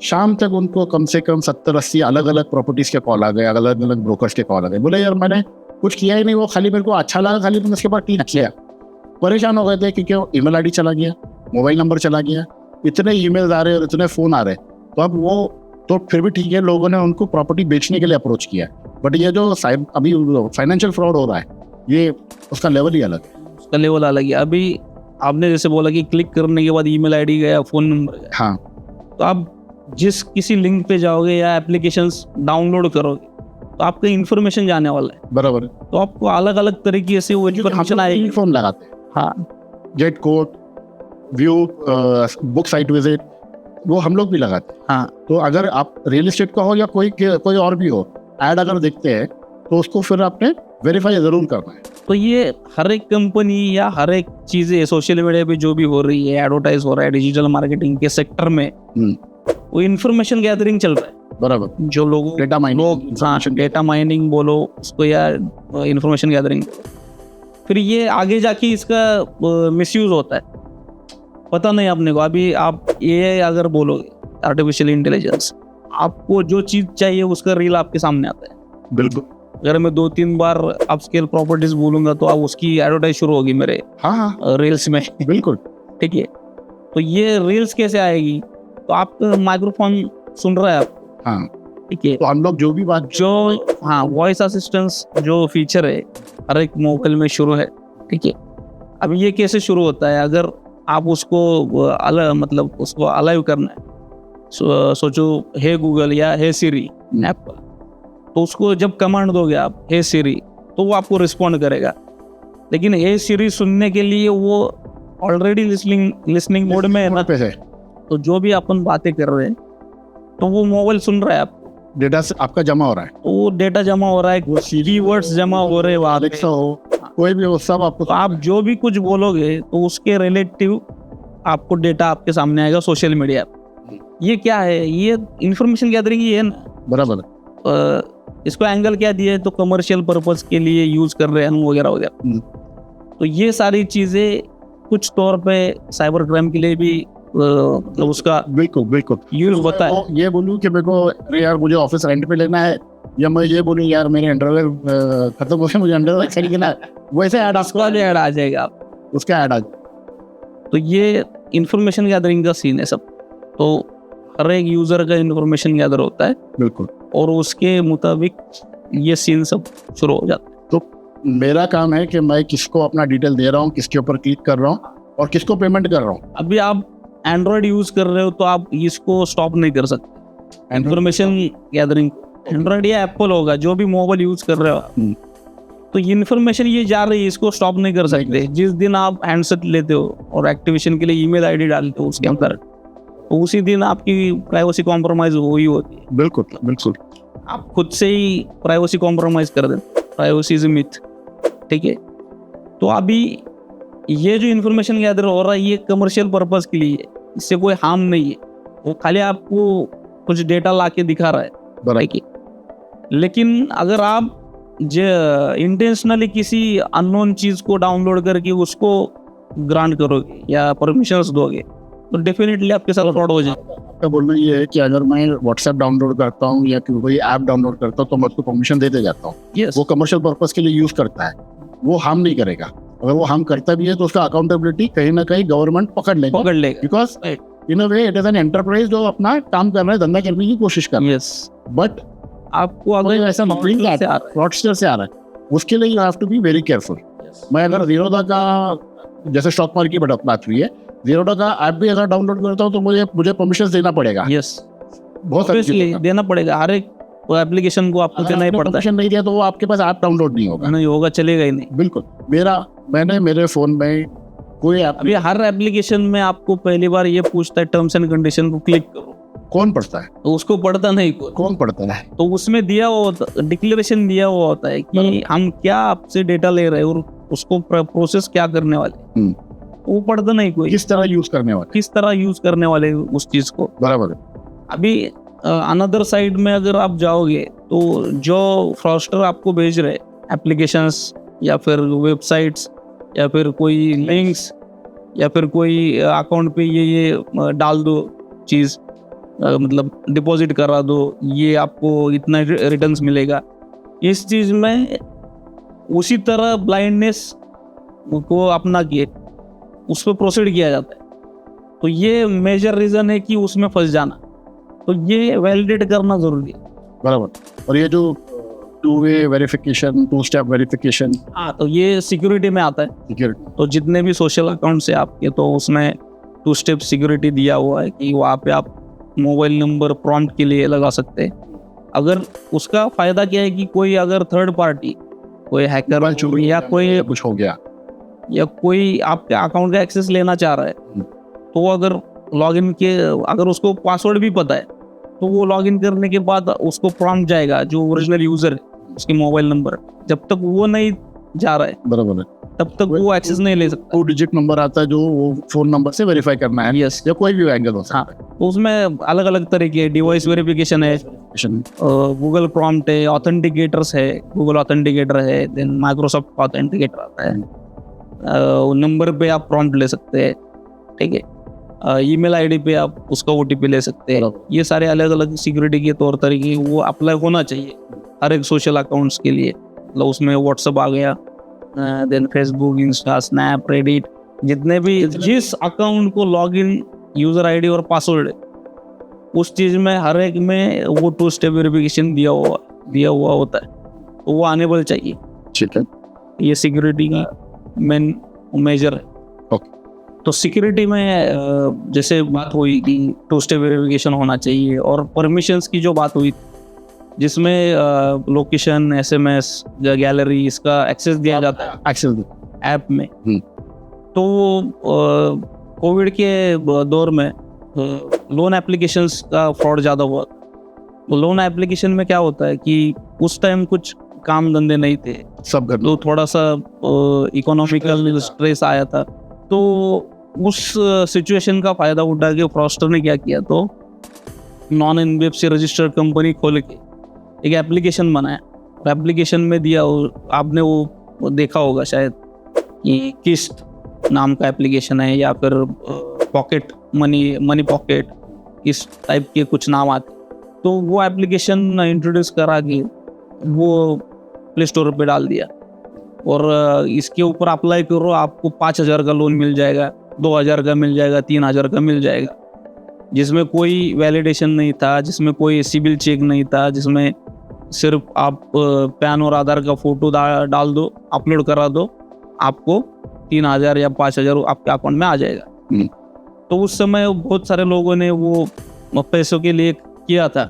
शाम तक उनको कम से कम 70-80 अलग अलग प्रॉपर्टीज़ के कॉल आ गए, अलग अलग ब्रोकर्स के कॉल आ गए। बोले यार मैंने कुछ किया ही नहीं, वो खाली मेरे को अच्छा लगा, खाली मैंने उसके बाद क्लिक किया। परेशान हो गए थे क्योंकि ईमेल आईडी चला गया, मोबाइल नंबर चला गया, इतने ईमेल्स आ रहे और इतने फ़ोन आ रहे। तो अब वो तो फिर भी ठीक है, लोगों ने उनको प्रॉपर्टी बेचने के लिए अप्रोच किया। बट ये जो अभी फाइनेंशियल फ्रॉड हो रहा है, ये उसका लेवल ही अलग है। उसका लेवल अलग है। अभी आपने जैसे बोला कि क्लिक करने के बाद ईमेल आईडी गया, फ़ोन नंबर गया। हाँ, तो आप जिस किसी लिंक पे जाओगे या एप्लीकेशंस डाउनलोड करोगे तो आपका इन्फॉर्मेशन जाने वाला है। बराबर है। तो आपको अलग अलग तरीके से वो इन्फॉर्मेशन आएगी। फ़ोन लगाते हैं, हाँ, gate code, view, book site visit, वो हम लोग भी लगाते हैं। हाँ, तो अगर आप रियल एस्टेट का हो या कोई और भी हो, ऐड अगर देखते हैं तो उसको फिर आपने वेरीफाई ज़रूर करना है। तो ये हर एक कंपनी या हर एक चीज़ें सोशल मीडिया पे जो भी हो रही है, एडवर्टाइज हो रहा है डिजिटल मार्केटिंग के सेक्टर में, वो इन्फॉर्मेशन गैदरिंग चल रहा है। बराबर, जो लोगों डेटा माइनिंग, डेटा माइनिंग बोलो उसको या इन्फॉर्मेशन गैदरिंग, फिर ये आगे जाके इसका मिसयूज होता है। पता नहीं अपने को। अभी आप ये अगर बोलोगे आर्टिफिशियल इंटेलिजेंस, आपको जो चीज़ चाहिए उसका रील आपके सामने आता है। बिल्कुल। अगर मैं 2-3 बार अपस्केल प्रॉपर्टीज बोलूंगा तो आप उसकी एडवर्टाइज शुरू होगी मेरे हाँ, रील्स में। बिल्कुल। ठीक है, तो ये रील्स कैसे आएगी? तो आप माइक्रोफोन सुन रहा है आप, हाँ, ठीक है, तो हम लोग जो भी बात हाँ, वॉइस असिस्टेंस जो फीचर है हर एक मोबाइल में शुरू है। ठीक है, अब ये कैसे शुरू होता है? अगर आप उसको मतलब उसको अलाइव करना है, सोचो हे गूगल या हे सिरी एप्पल, तो उसको जब कमांड दोगे आप हे सिरी, तो वो आपको रिस्पॉन्ड करेगा। लेकिन हे सिरी सुनने के लिए वो ऑलरेडी लिसनिंग मोड में है ना, पे है, तो जो भी अपन बातें कर रहे हैं तो वो मोबाइल सुन रहा है आपको, डेटा से आपका जमा हो रहा है, तो वो डेटा जमा हो रहा है, वो कीवर्ड्स जमा हो रहे हैं वहाँ पे। Alexa हो, कोई भी हो, सब आपको। तो आप जो भी कुछ बोलोगे तो उसके रिलेटिव आपको डेटा आपके सामने आएगा सोशल मीडिया पे। ये क्या है? ये इंफॉर्मेशन गैदरिंग ही है ना। बराबर। इसको एंगल क्या दिया है? तो कमर्शियल पर्पस के लिए यूज कर रहे हैं वगैरह वगैरह। तो ये सारी चीजें कुछ तौर पे साइबर क्राइम के लिए भी मतलब उसका बिल्कुल यूज होता है। ये बोलूँ कि मेरे को अरे यार मुझे ऑफिस रेंट पे लेना है, या मैं ये बोलूँ यार मेरे अंडरवेयर खत्म हो गया, मुझे अंडरवेयर खरीदना है, वैसे ऐड ऐड आ जाएगा आप, उसका ऐड आ। तो ये इंफॉर्मेशन गैदरिंग का सीन है सब। तो हर एक यूजर का इंफॉर्मेशन गैदर होता है, बिल्कुल, और उसके मुताबिक ये सीन सब शुरू हो जाता है। तो मेरा काम है कि मैं किसको अपना डिटेल दे रहा हूँ, किसके ऊपर क्लिक कर रहा हूँ और किसको पेमेंट कर रहा हूँ। अभी आप एंड्रॉयड यूज कर रहे हो तो आप इसको स्टॉप नहीं कर सकते इंफॉर्मेशन गैदरिंग। एंड्रॉयड या एप्पल होगा, जो भी मोबाइल यूज कर रहे हो, तो ये इन्फॉर्मेशन ये जा रही है, इसको स्टॉप नहीं कर सकते। जिस दिन आप हैंडसेट लेते हो और एक्टिवेशन के लिए ईमेल आईडी डालते हो उसके अंदर, तो उसी दिन आपकी प्राइवेसी कॉम्प्रोमाइज हो ही होती है। बिल्कुल आप खुद से ही प्राइवेसी कॉम्प्रोमाइज कर देते, प्राइवेसी इज मिथ। ठीक है, तो अभी ये जो इन्फॉर्मेशन गैदर हो रहा है ये कमर्शियल पर्पस के लिए है, इससे कोई हार्म नहीं है, वो खाली आपको कुछ डेटा ला के दिखा रहा है बराबर। लेकिन अगर आप इंटेंशनली किसी अननोन चीज को डाउनलोड करके उसको ग्रांट करोगे या परमिशंस दोगे तो डेफिनेटली आपके साथ फ्रॉड हो जाएगा। आपका बोलना ये है कि अगर मैं व्हाट्सएप डाउनलोड करता हूँ या कोई ऐप डाउनलोड करता हूँ तो मैं उसको परमिशन देते जाता हूँ। Yes. वो कमर्शियल पर्पस के लिए यूज करता है, वो हार्म नहीं करेगा। अगर वो हार्म करता भी है तो उसका अकाउंटेबिलिटी कहीं ना कहीं गवर्नमेंट पकड़ लेगा, because in a way it is an enterprise जो अपना काम कर रहा है, धंधा करने की कोशिश कर रहा है। बट आपको अगर ऐसा फ्रॉडस्टर से आ रहा है, उसके लिए you have to be very careful. मैं अगर जीरोधा का, जैसे स्टॉक मार्केट की बात हुई है, जीरोधा का ऐप भी अगर डाउनलोड करता हूँ तो मुझे परमिशन देना पड़ेगा। बहुत देना पड़ेगा, हर एक एप्लीकेशन को आपको देना ही पड़ता है। परमिशन नहीं दिया तो वो आपके पास ऐप डाउनलोड नहीं होगा, चलेगा ही नहीं। बिल्कुल। मैंने मेरे फोन में कोई ऐप, अभी हर एप्लीकेशन में आपको पहली बार ये पूछता है टर्म्स एंड कंडीशन को क्लिक करो, कौन पढ़ता है? तो उसको पढ़ता नहीं कौन पढ़ता है? तो उसमें दिया हुआ डिक्लेरेशन दिया हुआ होता है कि हम क्या आपसे डेटा ले रहे हैं और उसको प्रोसेस क्या करने वाले, वो पढ़ता नहीं कोई, किस तरह यूज करने वाले उस चीज को। बराबर है। अभी अनदर साइड में अगर आप जाओगे तो जो फ्रॉस्टर आपको भेज रहे एप्लीकेशंस या फिर वेबसाइट्स या फिर कोई लिंक्स या फिर कोई अकाउंट पे ये डाल दो चीज़, मतलब डिपॉजिट करा दो, ये आपको इतना रिटर्न्स मिलेगा, इस चीज़ में उसी तरह ब्लाइंडनेस को अपना के उस पर प्रोसीड किया जाता है। तो ये मेजर रीज़न है कि उसमें फंस जाना, तो ये वैलिडेट करना ज़रूरी है। बराबर। और ये जो two way verification, two step verification, हाँ, तो ये सिक्योरिटी में आता है। सिक्योरिटी, तो जितने भी सोशल अकाउंट्स है आपके, तो उसमें 2 स्टेप सिक्योरिटी दिया हुआ है कि वहाँ पे आप मोबाइल नंबर प्रॉम्प्ट के लिए लगा सकते हैं। अगर उसका फ़ायदा क्या है कि कोई अगर थर्ड पार्टी, कोई हैकर या कोई कुछ हो गया या कोई आपके अकाउंट का एक्सेस लेना चाह रहा है, तो अगर लॉगिन के अगर उसको पासवर्ड भी पता है, तो वो लॉगिन करने के बाद उसको प्रॉम्प्ट जाएगा जो ओरिजिनल यूज़र है उसकी मोबाइल नंबर, जब तक वो नहीं जा रहा है बराबर है, तब तक वो एक्सेस नहीं ले सकता। 2 डिजिट नंबर आता है जो वो फोन नंबर से वेरीफाई करना है, यस, या कोई भी एंगल हो सकता है। तो उसमें अलग अलग तरीके, डिवाइस वेरिफिकेशन है, गूगल प्रॉम्प्ट है, ऑथेंटिकेटर्स है, गूगल ऑथेंटिकेटर है, देन माइक्रोसॉफ्ट ऑथेंटिकेटर आता है, नंबर पे आप प्रॉम्प्ट ले सकते हैं, ठीक है, ईमेल आईडी पे आप उसका ओटीपी ले सकते हैं। ये सारे अलग अलग सिक्योरिटी के तौर तरीके वो अप्लाई होना चाहिए हर एक सोशल अकाउंट्स के लिए। मतलब उसमें व्हाट्सअप आ गया, then Facebook, Insta, Snap, Reddit, जितने भी जिस अकाउंट को लॉगिन यूज़र आईडी और पासवर्ड उस चीज़ में हर एक में वो 2 स्टेप वेरिफिकेशन दिया हुआ होता है, तो वो अनेबल चाहिए। ठीक है, ये सिक्योरिटी की मेन मेजर है। तो सिक्योरिटी में जैसे बात हुई कि 2 स्टेप वेरिफिकेशन होना चाहिए, और परमिशंस की जो बात हुई जिसमें लोकेशन, एसएमएस, गैलरी, इसका एक्सेस दिया जाता है एक्सेस ऐप में। तो कोविड के दौर में लोन एप्लीकेशंस का फ्रॉड ज़्यादा हुआ। तो लोन एप्लीकेशन में क्या होता है कि उस टाइम कुछ काम धंधे नहीं थे, सब घर तो थोड़ा सा इकोनॉमिकल स्ट्रेस आया था, तो उस सिचुएशन का फ़ायदा उठा के फ्रॉस्टर ने क्या किया, तो नॉन एनबीएफसी रजिस्टर्ड कंपनी खोल के एक एप्लीकेशन बनाया। एप्लीकेशन में दिया, आपने वो देखा होगा शायद कि किस्त नाम का एप्लीकेशन है, या फिर पॉकेट मनी पॉकेट, इस टाइप के कुछ नाम आते। तो वो एप्लीकेशन इंट्रोड्यूस करा के वो प्ले स्टोर पे डाल दिया, और इसके ऊपर अप्लाई करो, आपको 5,000 का लोन मिल जाएगा, 2,000 का मिल जाएगा, 3,000 का मिल जाएगा, जिसमें कोई वैलिडेशन नहीं था, जिसमें कोई सिबिल चेक नहीं था, जिसमें सिर्फ आप पैन और आधार का फ़ोटो डाल दो, अपलोड करा दो, आपको 3,000 या 5,000 आपके अकाउंट में आ जाएगा। तो उस समय बहुत सारे लोगों ने वो पैसों के लिए किया था।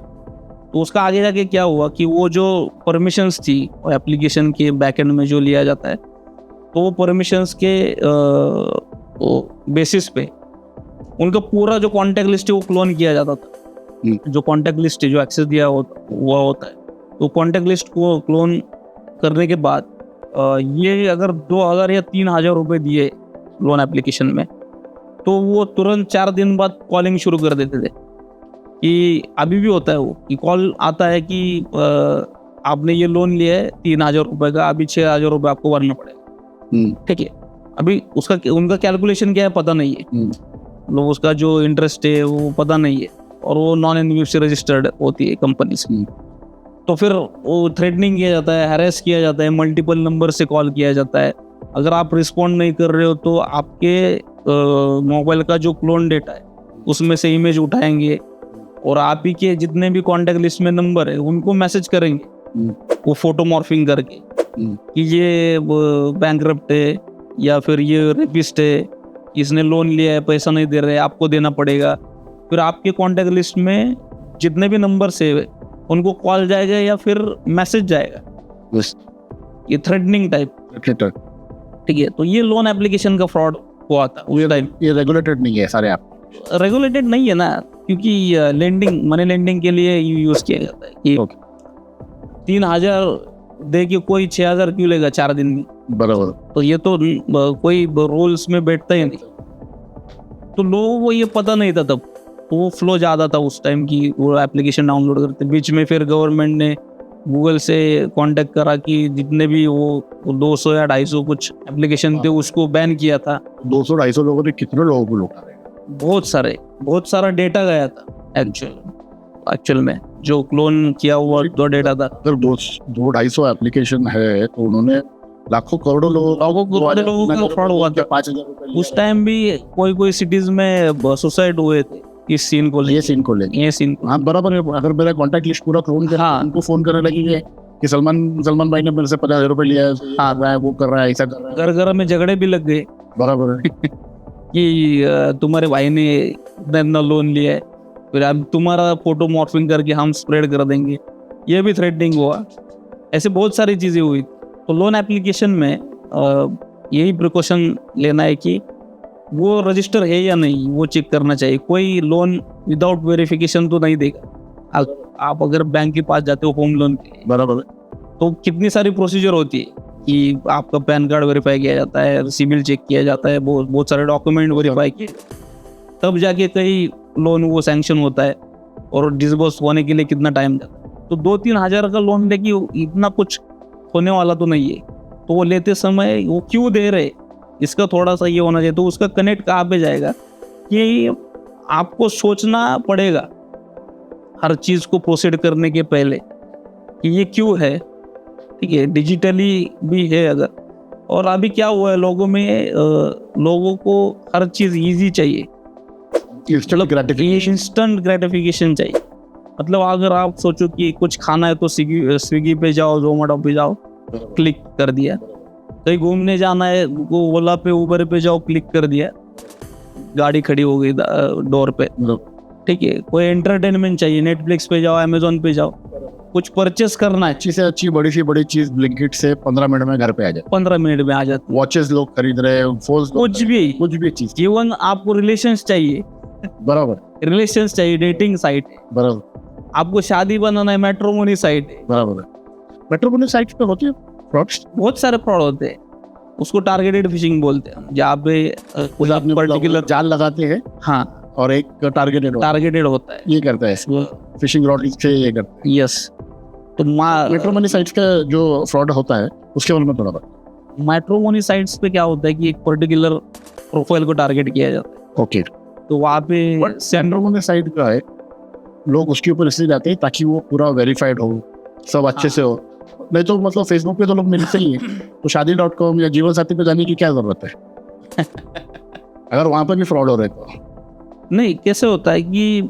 तो उसका आगे जाके क्या हुआ कि वो जो परमिशंस थी एप्लीकेशन के बैकएंड में जो लिया जाता है, तो वो परमिशंस के बेसिस पे उनका पूरा जो कॉन्टैक्ट लिस्ट है वो क्लोन किया जाता था। जो कॉन्टैक्ट लिस्ट है जो एक्सेस दिया हुआ होता है, तो कॉन्टैक्ट लिस्ट को क्लोन करने के बाद ये अगर 2,000 या 3,000 रुपये दिए लोन एप्लीकेशन में, तो वो तुरंत 4 दिन बाद कॉलिंग शुरू कर देते थे। कि अभी भी होता है वो कि कॉल आता है कि आपने ये लोन लिया है 3,000 रुपये का, अभी 6,000 रुपये आपको भरना पड़ेगा, ठीक है। अभी उनका कैलकुलेशन क्या है पता नहीं है, मतलब उसका जो इंटरेस्ट है वो पता नहीं है, और वो नॉन एनबीएफसी रजिस्टर्ड होती है कंपनी से। तो फिर वो थ्रेटनिंग किया जाता है, हैरेस किया जाता है, मल्टीपल नंबर से कॉल किया जाता है। अगर आप रिस्पॉन्ड नहीं कर रहे हो तो आपके मोबाइल का जो क्लोन डेटा है उसमें से इमेज उठाएंगे, और आप ही के जितने भी कॉन्टैक्ट लिस्ट में नंबर है उनको मैसेज करेंगे, वो फोटो मॉर्फिंग करके कि ये बैंकरप्ट है, या फिर ये रेपिस्ट है, इसने लोन लिया है, पैसा नहीं दे रहे, आपको देना पड़ेगा। फिर आपके कॉन्टैक्ट लिस्ट में जितने भी नंबर सेव है उनको कॉल जाएगा या फिर मैसेज जाएगा, ये थ्रेटनिंग टाइप, ठीक है। तो ये लोन एप्लीकेशन का फ्रॉड हुआ था उस टाइम। ये रेगुलेटेड नहीं है सारे ऐप, रेगुलेटेड नहीं है ना, क्योंकि लेंडिंग, मनी लेंडिंग के लिए यूज़ किया जाता है कि 3,000 दे के कोई 6,000 क्यों लेगा 4 दिन में, बराबर। तो ये तो कोई रूल्स में बैठता ही नहीं। तो लोगों को ये पता नहीं था तब तो वो फ्लो ज़्यादा था उस टाइम की, वो एप्लीकेशन डाउनलोड करते बीच में। फिर गवर्नमेंट ने गूगल से कांटेक्ट करा कि जितने भी वो 200 या 250 कुछ एप्लीकेशन थे उसको बैन किया था। 200-250 लोगों ने कितने लोगों को लूटा है? बहुत सारा डेटा गया था एक्चुअल में, जो क्लोन किया हुआ दो डेटा था। अगर 200-250 एप्लीकेशन है तो उन्होंने लाखों करोड़ों लोगों का फ्रॉड हुआ था। 5,000 रुपए उस टाइम भी कोई सिटीज में सुसाइड हुए थे इस सीन को ये सीन को लेके। हाँ बराबर है। अगर मेरा कॉन्टैक्ट लिस्ट पूरा क्लोन कर, हाँ। उनको फोन करने लगेंगे कि सलमान भाई ने मेरे से 50,000 रुपए लिया है, हाँ वो कर रहा है, ऐसा कर रहा है। घर में झगड़े भी लग गए बराबर है कि तुम्हारे भाई ने इतना लोन लिया है, फिर अब तुम्हारा फोटो मॉर्फिंग करके हम स्प्रेड कर देंगे, ये भी थ्रेटनिंग हुआ। ऐसे बहुत सारी चीज़ें हुई। तो लोन एप्लीकेशन में यही प्रिकॉशन लेना है कि वो रजिस्टर है या नहीं, वो चेक करना चाहिए। कोई लोन विदाउट वेरिफिकेशन तो नहीं देगा। आप अगर बैंक के पास जाते हो होम लोन के लिए, बराबर है, तो कितनी सारी प्रोसीजर होती है कि आपका पैन कार्ड वेरीफाई किया जाता है, सिविल चेक किया जाता है, बहुत सारे डॉक्यूमेंट वेरीफाई किए, तब जाके कई लोन वो सैंक्शन होता है। और डिसबर्स होने के लिए कितना टाइम जाता है। तो 2-3 हज़ार का लोन लेके इतना कुछ होने वाला तो नहीं है। तो वो लेते समय वो क्यों दे रहे, इसका थोड़ा सा ये होना चाहिए। तो उसका कनेक्ट कहाँ पे जाएगा कि आपको सोचना पड़ेगा हर चीज़ को प्रोसीड करने के पहले कि ये क्यों है, ठीक है। डिजिटली भी है अगर, और अभी क्या हुआ है लोगों में, लोगों को हर चीज़ ईजी चाहिए, इंस्टेंट ग्रेटिफिकेशन चाहिए। मतलब अगर आप सोचो कि कुछ खाना है तो स्विगी पे जाओ, जोमेटो पे जाओ, क्लिक कर दिया। कहीं घूमने जाना है, ओला पे उबर पे जाओ, क्लिक कर दिया, गाड़ी खड़ी हो गई डोर पे, ठीक है। कोई एंटरटेनमेंट चाहिए, नेटफ्लिक्स पे जाओ, अमेजोन पे जाओ। कुछ परचेस करना है, अच्छी से अच्छी बड़ी सी बड़ी चीज ब्लिंकिट से 15 मिनट में घर पे आ जाए। 15 मिनट में आ जाती। वॉचेस लोग खरीद रहे हैं, फोन्स, कुछ भी चीज। जीवन आपको रिलेशंस चाहिए, बराबर, रिलेशंस चाहिए, डेटिंग साइट है। बराबर, आपको शादी बनाना है, मैट्रिमोनी साइट है। बराबर है। मैट्रिमोनी साइट पे होती है फ्रॉड्स, बहुत सारे फ्रॉड होते हैं, उसको टारगेटेड फिशिंग बोलते हैं, जहाँ पे कुछ आपने पर्टिकुलर जाल लगाते हैं, हाँ, और एक टारगेटेड होता है, ये करता है, फिशिंग रॉड से ये करता है। यस। तो मैट्रिमोनी साइट्स का जो फ्रॉड होता है उसके बारे में थोड़ा बता। मैट्रिमोनी साइट्स पे क्या होता है कि एक पर्टिकुलर प्रोफाइल को टारगेट किया जाता है। ओके, तो वहाँ पे मैट्रिमोनी साइट का है, लोग उसके ऊपर इसलिए जाते हैं ताकि वो पूरा वेरीफाइड हो, सब अच्छे से हो। नहीं तो मतलब फेसबुक पे तो लोग मिलते ही हैं, तो शादी.com या जीवन साथी पे जाने की क्या जरूरत है अगर वहां पर भी फ्रॉड हो रहे तो। नहीं, कैसे होता है कि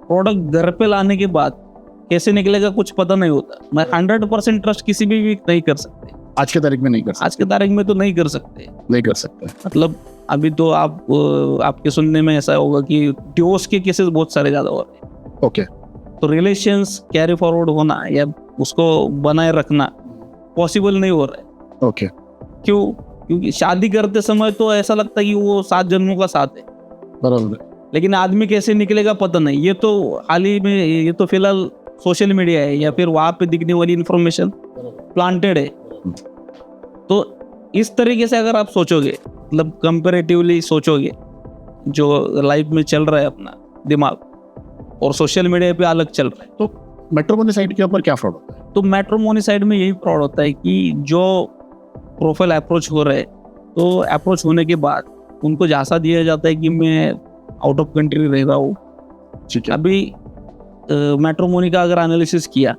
प्रोडक्ट घर पे लाने के बाद कैसे निकलेगा कुछ पता नहीं होता। मैं 100% ट्रस्ट किसी भी नहीं कर सकते आज के तारीख में नहीं कर सकते। आज के तारीख में तो नहीं कर सकते। मतलब अभी तो आपके सुनने में ऐसा होगा कि डिवोर्स के केसेस बहुत सारे ज्यादा हो रहे हैं। ओके, तो रिलेशंस कैरी फॉरवर्ड होना या उसको बनाए रखना पॉसिबल नहीं हो रहा है। ओके, क्योंकि शादी करते समय तो ऐसा लगता है कि वो 7 जन्मों का साथ है, बराबर, लेकिन आदमी कैसे निकलेगा पता नहीं। ये तो हाल ही में, ये तो फिलहाल सोशल मीडिया है या फिर वहाँ पे दिखने वाली इंफॉर्मेशन प्लांटेड है। तो इस तरीके से अगर आप सोचोगे, मतलब कंपैरेटिवली सोचोगे, जो लाइफ में चल रहा है अपना दिमाग और सोशल मीडिया पे अलग चल रहा है, तो मैट्रिमोनी साइट के ऊपर क्या फ्रॉड होता है? तो मैट्रिमोनी साइट में यही फ्रॉड होता है कि जो प्रोफाइल अप्रोच हो रहे हैं, तो अप्रोच होने के बाद उनको झांसा दिया जाता है कि मैं आउट ऑफ कंट्री रह रहा हूँ। ठीक है, अभी मैट्रिमोनी का अगर एनालिसिस किया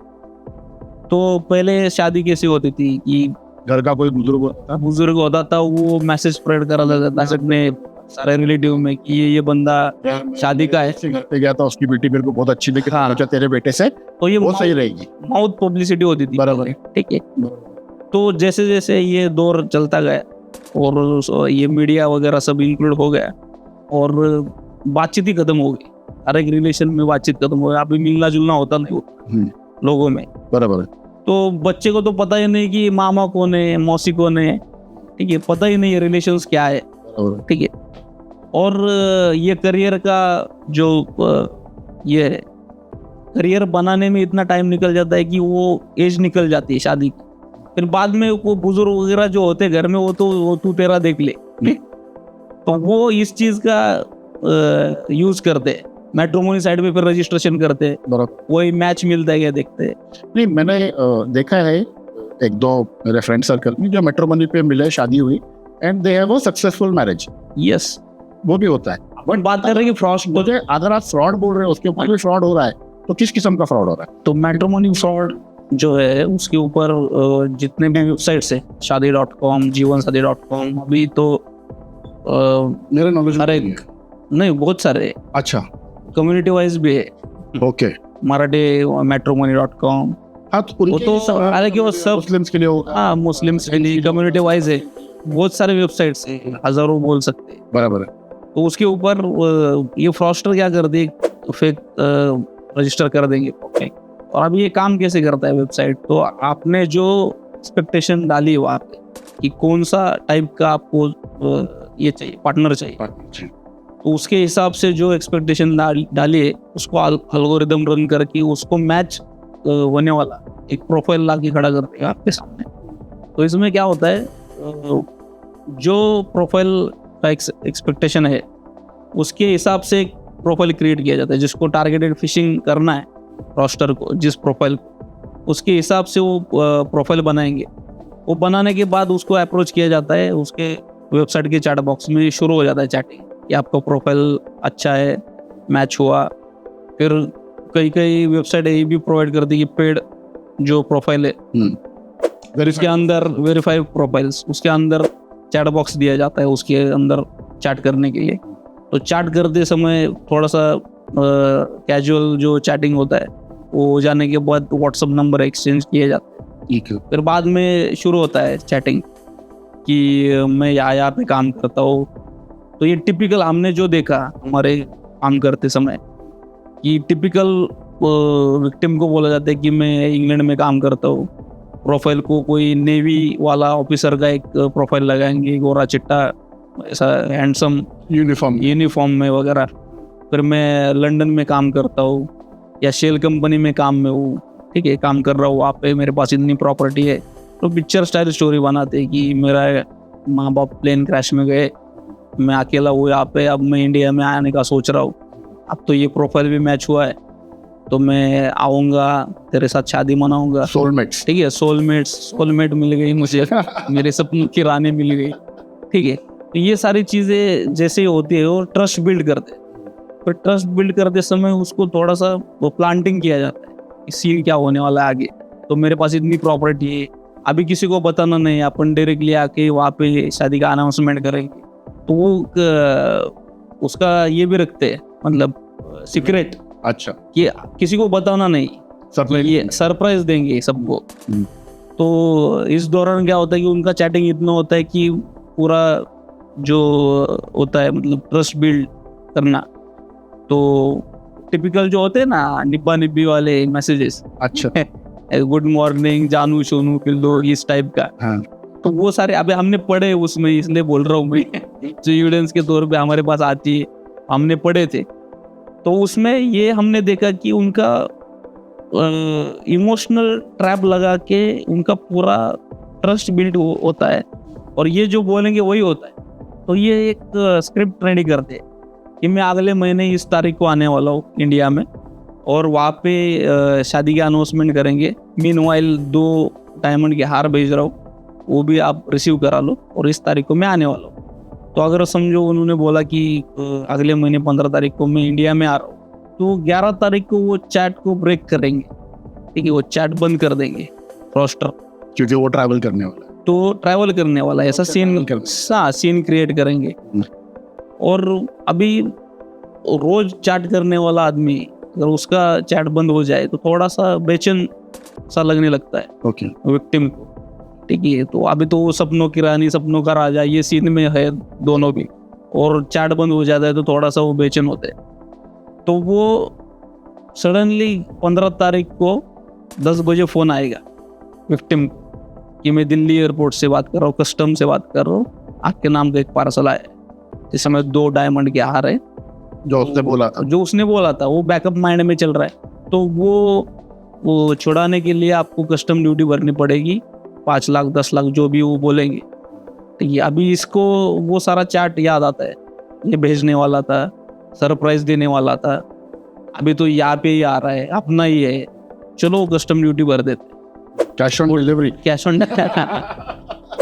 तो पहले शादी कैसी होती थी कि घर का कोई बुजुर्ग होता था, वो मैसेज स्प्रेड करा देता था अपने सारे रिलेटिव में कि ये बंदा शादी का है। घर पे गया था, उसकी बेटी मेरे को बहुत अच्छी लगी, हाँ। अच्छा तेरे बेटे से तो ये वो सही रहेगी, माउथ पब्लिसिटी होती थी, बराबर, ठीक है। तो जैसे जैसे ये दौर चलता गया और ये मीडिया वगैरह सब इंक्लूड हो गया और बातचीत ही खत्म हो गई, हर एक रिलेशन में बातचीत खत्म हो गया। अभी मिलना जुलना होता नहीं लोगों में, बराबर। तो बच्चे को तो पता ही नहीं कि मामा कौन है, मौसी कौन है, ठीक है, पता ही नहीं है रिलेशंस क्या है, ठीक है। और ये करियर का जो ये है, करियर बनाने में इतना टाइम निकल जाता है कि वो एज निकल जाती है शादी की। फिर बाद में वो बुजुर्ग वगैरह जो होते हैं घर में, वो तू तेरा देख ले, तो वो इस चीज का यूज करते हैं मैट्रिमोनी साइट पे फिर रजिस्ट्रेशन करते हैं, बराबर। वही मैच मिलता है क्या देखते हैं। नहीं, मैंने देखा है एक दो मेरे फ्रेंड सर्कल में जो मैट्रिमोनी पे मिले, शादी हुई and they have a successful marriage, yes, वो भी होता है। बट बात कर रहे हैं कि फ्रॉड, मुझे अगर आप फ्रॉड बोल रहे हो उसके ऊपर भी फ्रॉड हो रहा है, तो किस किस्म का फ्रॉड हो रहा है? तो मैट्रिमोनी फ्रॉड जो है उसके ऊपर जितने भी वेबसाइट्स है, शादी.com, जीवनसाथी.com, अभी तो मेरे नॉलेज में हर एक नहीं, बहुत सारे अच्छा, कम्युनिटी वाइज भी है, ओके। मराठी मैट्रिमोनी.com, हाँ, तो उनके वो तो हालांकि वो सब मुस्लिम्स के लिए होगा। हाँ मुस्लिम्स के लिए कम्युनिटी वाइज है, बहुत सारे वेबसाइट्स है, हजारों बोल सकते हैं। बराबर है। तो उसके ऊपर ये फ्रॉस्टर क्या कर दे, फेक रजिस्टर कर देंगे। ओके, और अब ये काम कैसे करता है वेबसाइट, तो आपने जो एक्सपेक्टेशन डाली वहाँ पे कि कौन सा टाइप का आपको ये चाहिए, पार्टनर चाहिए, तो उसके हिसाब से जो एक्सपेक्टेशन डाली है उसको एल्गोरिदम रन करके उसको मैच होने वाला एक प्रोफाइल ला के खड़ा कर देगा आपके सामने। तो इसमें क्या होता है, जो प्रोफाइल का एक्सपेक्टेशन है उसके हिसाब से एक प्रोफाइल क्रिएट किया जाता है, जिसको टारगेटेड फिशिंग करना है रोस्टर को, जिस प्रोफाइल को, उसके हिसाब से वो प्रोफाइल बनाएंगे। वो बनाने के बाद उसको अप्रोच किया जाता है, उसके वेबसाइट के चैट बॉक्स में शुरू हो जाता है चैटिंग कि आपका प्रोफाइल अच्छा है, मैच हुआ। फिर कई वेबसाइट ये भी प्रोवाइड करती है कि पेड जो प्रोफाइल है उसके अंदर वेरीफाइड प्रोफाइल्स, उसके अंदर चैट बॉक्स दिया जाता है उसके अंदर चैट करने के लिए। तो चैट करते समय थोड़ा सा कैजुअल जो चैटिंग होता है वो हो जाने के बाद व्हाट्सअप नंबर एक्सचेंज किए जाते हैं। फिर बाद में शुरू होता है चैटिंग कि मैं यहाँ पे काम करता हूँ। तो ये टिपिकल हमने जो देखा हमारे काम करते समय कि टिपिकल विक्टिम को बोला जाता है कि मैं इंग्लैंड में काम करता हूँ। प्रोफाइल को कोई नेवी वाला ऑफिसर का एक प्रोफाइल लगाएंगे, गोरा चिट्टा ऐसा हैंडसम यूनिफॉर्म में वगैरह। फिर मैं लंदन में काम करता हूँ या शेल कंपनी में काम में हूँ, ठीक है, काम कर रहा हूँ वहाँ पे, मेरे पास इतनी प्रॉपर्टी है। तो पिक्चर स्टाइल स्टोरी बनाते हैं कि मेरा माँ बाप प्लेन क्रैश में गए, मैं अकेला हूँ यहाँ पे, अब मैं इंडिया में आने का सोच रहा हूँ, अब तो ये प्रोफाइल भी मैच हुआ है तो मैं आऊँगा, तेरे साथ शादी मनाऊंगा। सोलमेट्स, ठीक है, सोलमेट मिल गई मुझे मेरे सपनों की रानी मिल गई, ठीक है। तो ये सारी चीज़ें जैसे होती है वो ट्रस्ट बिल्ड करते हैं। फिर ट्रस्ट बिल्ड करते समय उसको थोड़ा सा वो प्लांटिंग किया जाता है कि सीन क्या होने वाला है आगे। तो मेरे पास इतनी प्रॉपर्टी है, अभी किसी को बताना नहीं, अपन डायरेक्टली आके वहाँ पे शादी का अनाउंसमेंट करेंगे। तो वो उसका ये भी रखते हैं, मतलब सीक्रेट, अच्छा, कि किसी को बताना नहीं, ये सरप्राइज देंगे सबको। तो इस दौरान क्या होता है कि उनका चैटिंग इतना होता है कि पूरा जो होता है मतलब ट्रस्ट बिल्ड करना। तो टिपिकल जो होते हैं ना निब्बा निब्बी वाले मैसेजेस, अच्छा, गुड मॉर्निंग जानू सोनू पिल्लो, इस टाइप का। हाँ। तो वो सारे अभी हमने पढ़े उसमें, इसलिए बोल रहा हूँ मैं जो एविडेंस के तौर पे हमारे पास आती है, हमने पढ़े थे। तो उसमें ये हमने देखा कि उनका इमोशनल ट्रैप लगा के उनका पूरा ट्रस्ट बिल्ड होता है और ये जो बोलेंगे वही होता है। तो ये एक स्क्रिप्ट रेडी करते हैं कि मैं अगले महीने इस तारीख को आने वाला हूँ इंडिया में और वहाँ पे शादी का अनाउंसमेंट करेंगे। मीनवाइल 2 डायमंड के हार भेज रहा हूँ, वो भी आप रिसीव करा लो और इस तारीख को मैं आने वाला हूँ। तो अगर समझो उन्होंने बोला कि अगले महीने 15 तारीख को मैं इंडिया में आ रहा हूँ, तो 11 तारीख को वो चैट को ब्रेक करेंगे, ठीक है, वो चैट बंद कर देंगे फ्रॉस्टर, क्योंकि वो ट्रैवल करने वाला है। तो ट्रैवल करने वाला है ऐसा सीन क्रिएट करेंगे। और अभी रोज चैट करने वाला आदमी अगर उसका चैट बंद हो जाए तो थोड़ा सा बेचैन सा लगने लगता है ओके, विक्टिम को, ठीक है। तो अभी तो वो सपनों की रानी सपनों का राजा ये सीन में है दोनों भी, और चैट बंद हो जाता है तो थोड़ा सा वो बेचैन होते हैं। तो वो सडनली 15 तारीख को 10 बजे फ़ोन आएगा विक्टिम को कि मैं दिल्ली एयरपोर्ट से बात कर रहा हूँ, कस्टम से बात कर रहा हूँ, आपके नाम का एक पार्सल आया है जिसमें 2 डायमंड के हार है, जो उसने बोला था वो बैकअप माइंड में चल रहा है। तो वो छुड़ाने के लिए आपको कस्टम ड्यूटी भरनी पड़ेगी, 5 लाख 10 लाख जो भी वो बोलेंगे। तो ये अभी इसको वो सारा चार्ट याद आता है, ये भेजने वाला था, सरप्राइज देने वाला था, अभी तो यहाँ पे ही आ रहा है, अपना ही है, चलो कस्टम ड्यूटी भर देते, cash on delivery. Cash on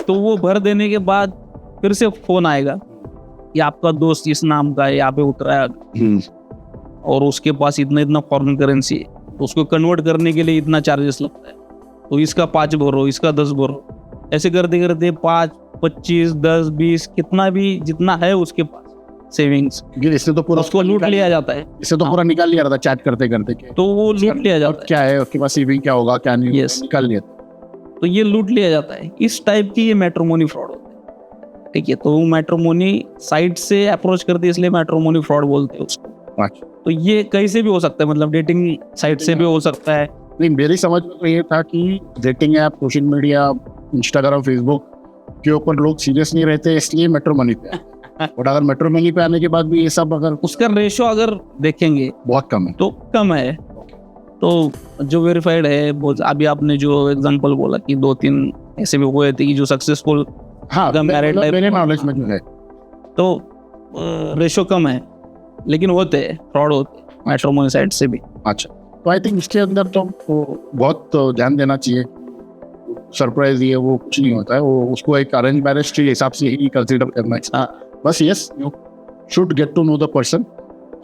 तो वो भर देने के बाद फिर से फोन आएगा कि आपका दोस्त इस नाम का है, यहाँ पे उतरा है और उसके पास इतना इतना फॉरेन करेंसी है, तो उसको कन्वर्ट करने के लिए इतना चार्जेस लगता है, तो इसका 5 भरो, इसका 10 भरो, ऐसे करते करते 5, 25, 10, 20 कितना भी जितना है उसके पास सेविंग्स, इससे तो पूरा उसको लूट लिया जाता है। इससे तो पूरा निकाल लिया था चैट करते करते के। तो वो लूट लिया जाता है, क्या है उसके पास, सेविंग क्या होगा क्या नहीं, Yes. निकाल लिया। तो ये लूट लिया जाता है। इस टाइप की ये मैट्रिमोनी फ्रॉड होता है, ठीक है। तो मैट्रिमोनी साइट से अप्रोच करते हैं, इसलिए मैट्रिमोनी फ्रॉड बोलते हैं उसको। अच्छा। तो ये कहीं से भी हो सकता है, मतलब डेटिंग साइट से भी हो सकता है। नहीं, मेरी समझ में तो ये था कि dating app, social media, Instagram, Facebook के ऊपर लोग सीरियस नहीं रहते, इसलिए मेट्रोमनी पे आए। और अगर मेट्रोमनी पे आने के बाद भी ये सब अगर उसका रेशो अगर देखेंगे बहुत कम है तो कम है। तो जो वेरीफाइड है, बहुत अभी आपने जो एग्जांपल बोला कि 2-3 ऐसे भी हुए थे कि जो सक्सेसफुल, हाँ, अगर married life- मेरे नॉलेज में जो है तो रेशो कम है, लेकिन होते हैं, फ्रॉड होते हैं मैट्रिमोनी साइट से भी। अच्छा, तो आई थिंक इसके अंदर तो बहुत ध्यान देना चाहिए। सरप्राइज ये वो कुछ नहीं होता है, वो उसको एक अरेंज मैरिज के हिसाब से ही कंसीडर करना चाहिए। बस yes, you should get to know the person,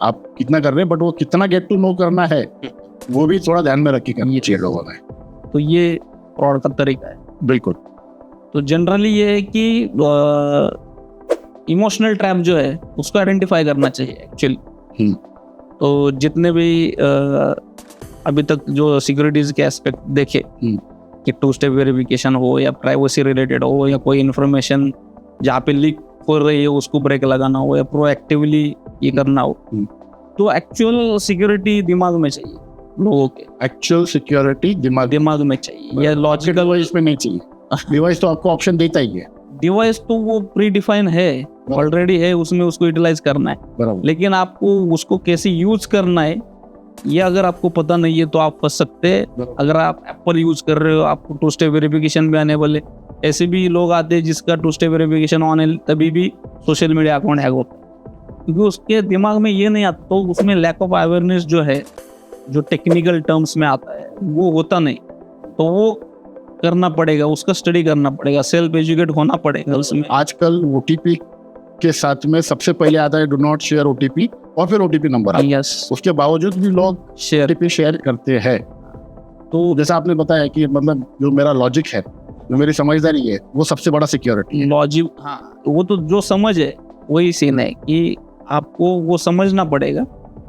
आप कितना कर रहे हैं, बट वो कितना गेट टू नो करना है वो भी थोड़ा ध्यान में रख के करनी चाहिए लोगों ने। तो ये फ्रॉड का तरीका है। बिल्कुल। तो जनरली ये है कि इमोशनल ट्रैप जो है उसको आइडेंटिफाई करना चाहिए एक्चुअली। तो जितने भी अभी तक जो सिक्योरिटीज के एस्पेक्ट देखे कि 2 स्टेप वेरिफिकेशन हो या प्राइवेसी रिलेटेड हो या कोई इन्फॉर्मेशन जहाँ पे लीक हो रही है उसको ब्रेक लगाना हो या प्रोएक्टिवली ये करना हो, तो एक्चुअल सिक्योरिटी दिमाग में चाहिए लोगों के। एक्चुअल सिक्योरिटी दिमाग में चाहिए, या लॉजिकल डिवाइस में नहीं चाहिए। डिवाइस तो आपको ऑप्शन देता ही है। डिवाइस तो वो प्री डिफाइन है, ऑलरेडी है, उसमें उसको यूटिलाइज करना है, बराबर। लेकिन आपको उसको कैसे यूज करना है ये अगर आपको पता नहीं है तो आप फंस सकते हैं। अगर आप एप्पल यूज कर रहे हो, आपको 2 स्टेप वेरिफिकेशन भी आने वाले, ऐसे भी लोग आते हैं जिसका 2 स्टेप वेरिफिकेशन ऑन है तभी भी सोशल मीडिया अकाउंट हैक होता है, क्योंकि उसके दिमाग में ये नहीं आता। तो उसमें लैक ऑफ अवेयरनेस जो है, जो टेक्निकल टर्म्स में आता है वो होता नहीं, तो वो करना पड़ेगा, उसका स्टडी करना पड़ेगा, सेल्फ एजुकेट होना पड़ेगा उसमें। आजकल ओटीपी के साथ में सबसे पहले आता है डू नॉट शेयर ओटीपी, और फिर ओटीपी नंबर। यस, उसके बावजूद भी लोग शेयर। ओटीपी शेयर करते हैं। तो जैसा आपने बताया कि मतलब जो मेरा लॉजिक है, जो मेरी समझदारी है, वो सबसे बड़ा सिक्योरिटी है। लॉजिक, हाँ, वो तो जो समझ है वही सीन है कि आपको वो समझना पड़ेगा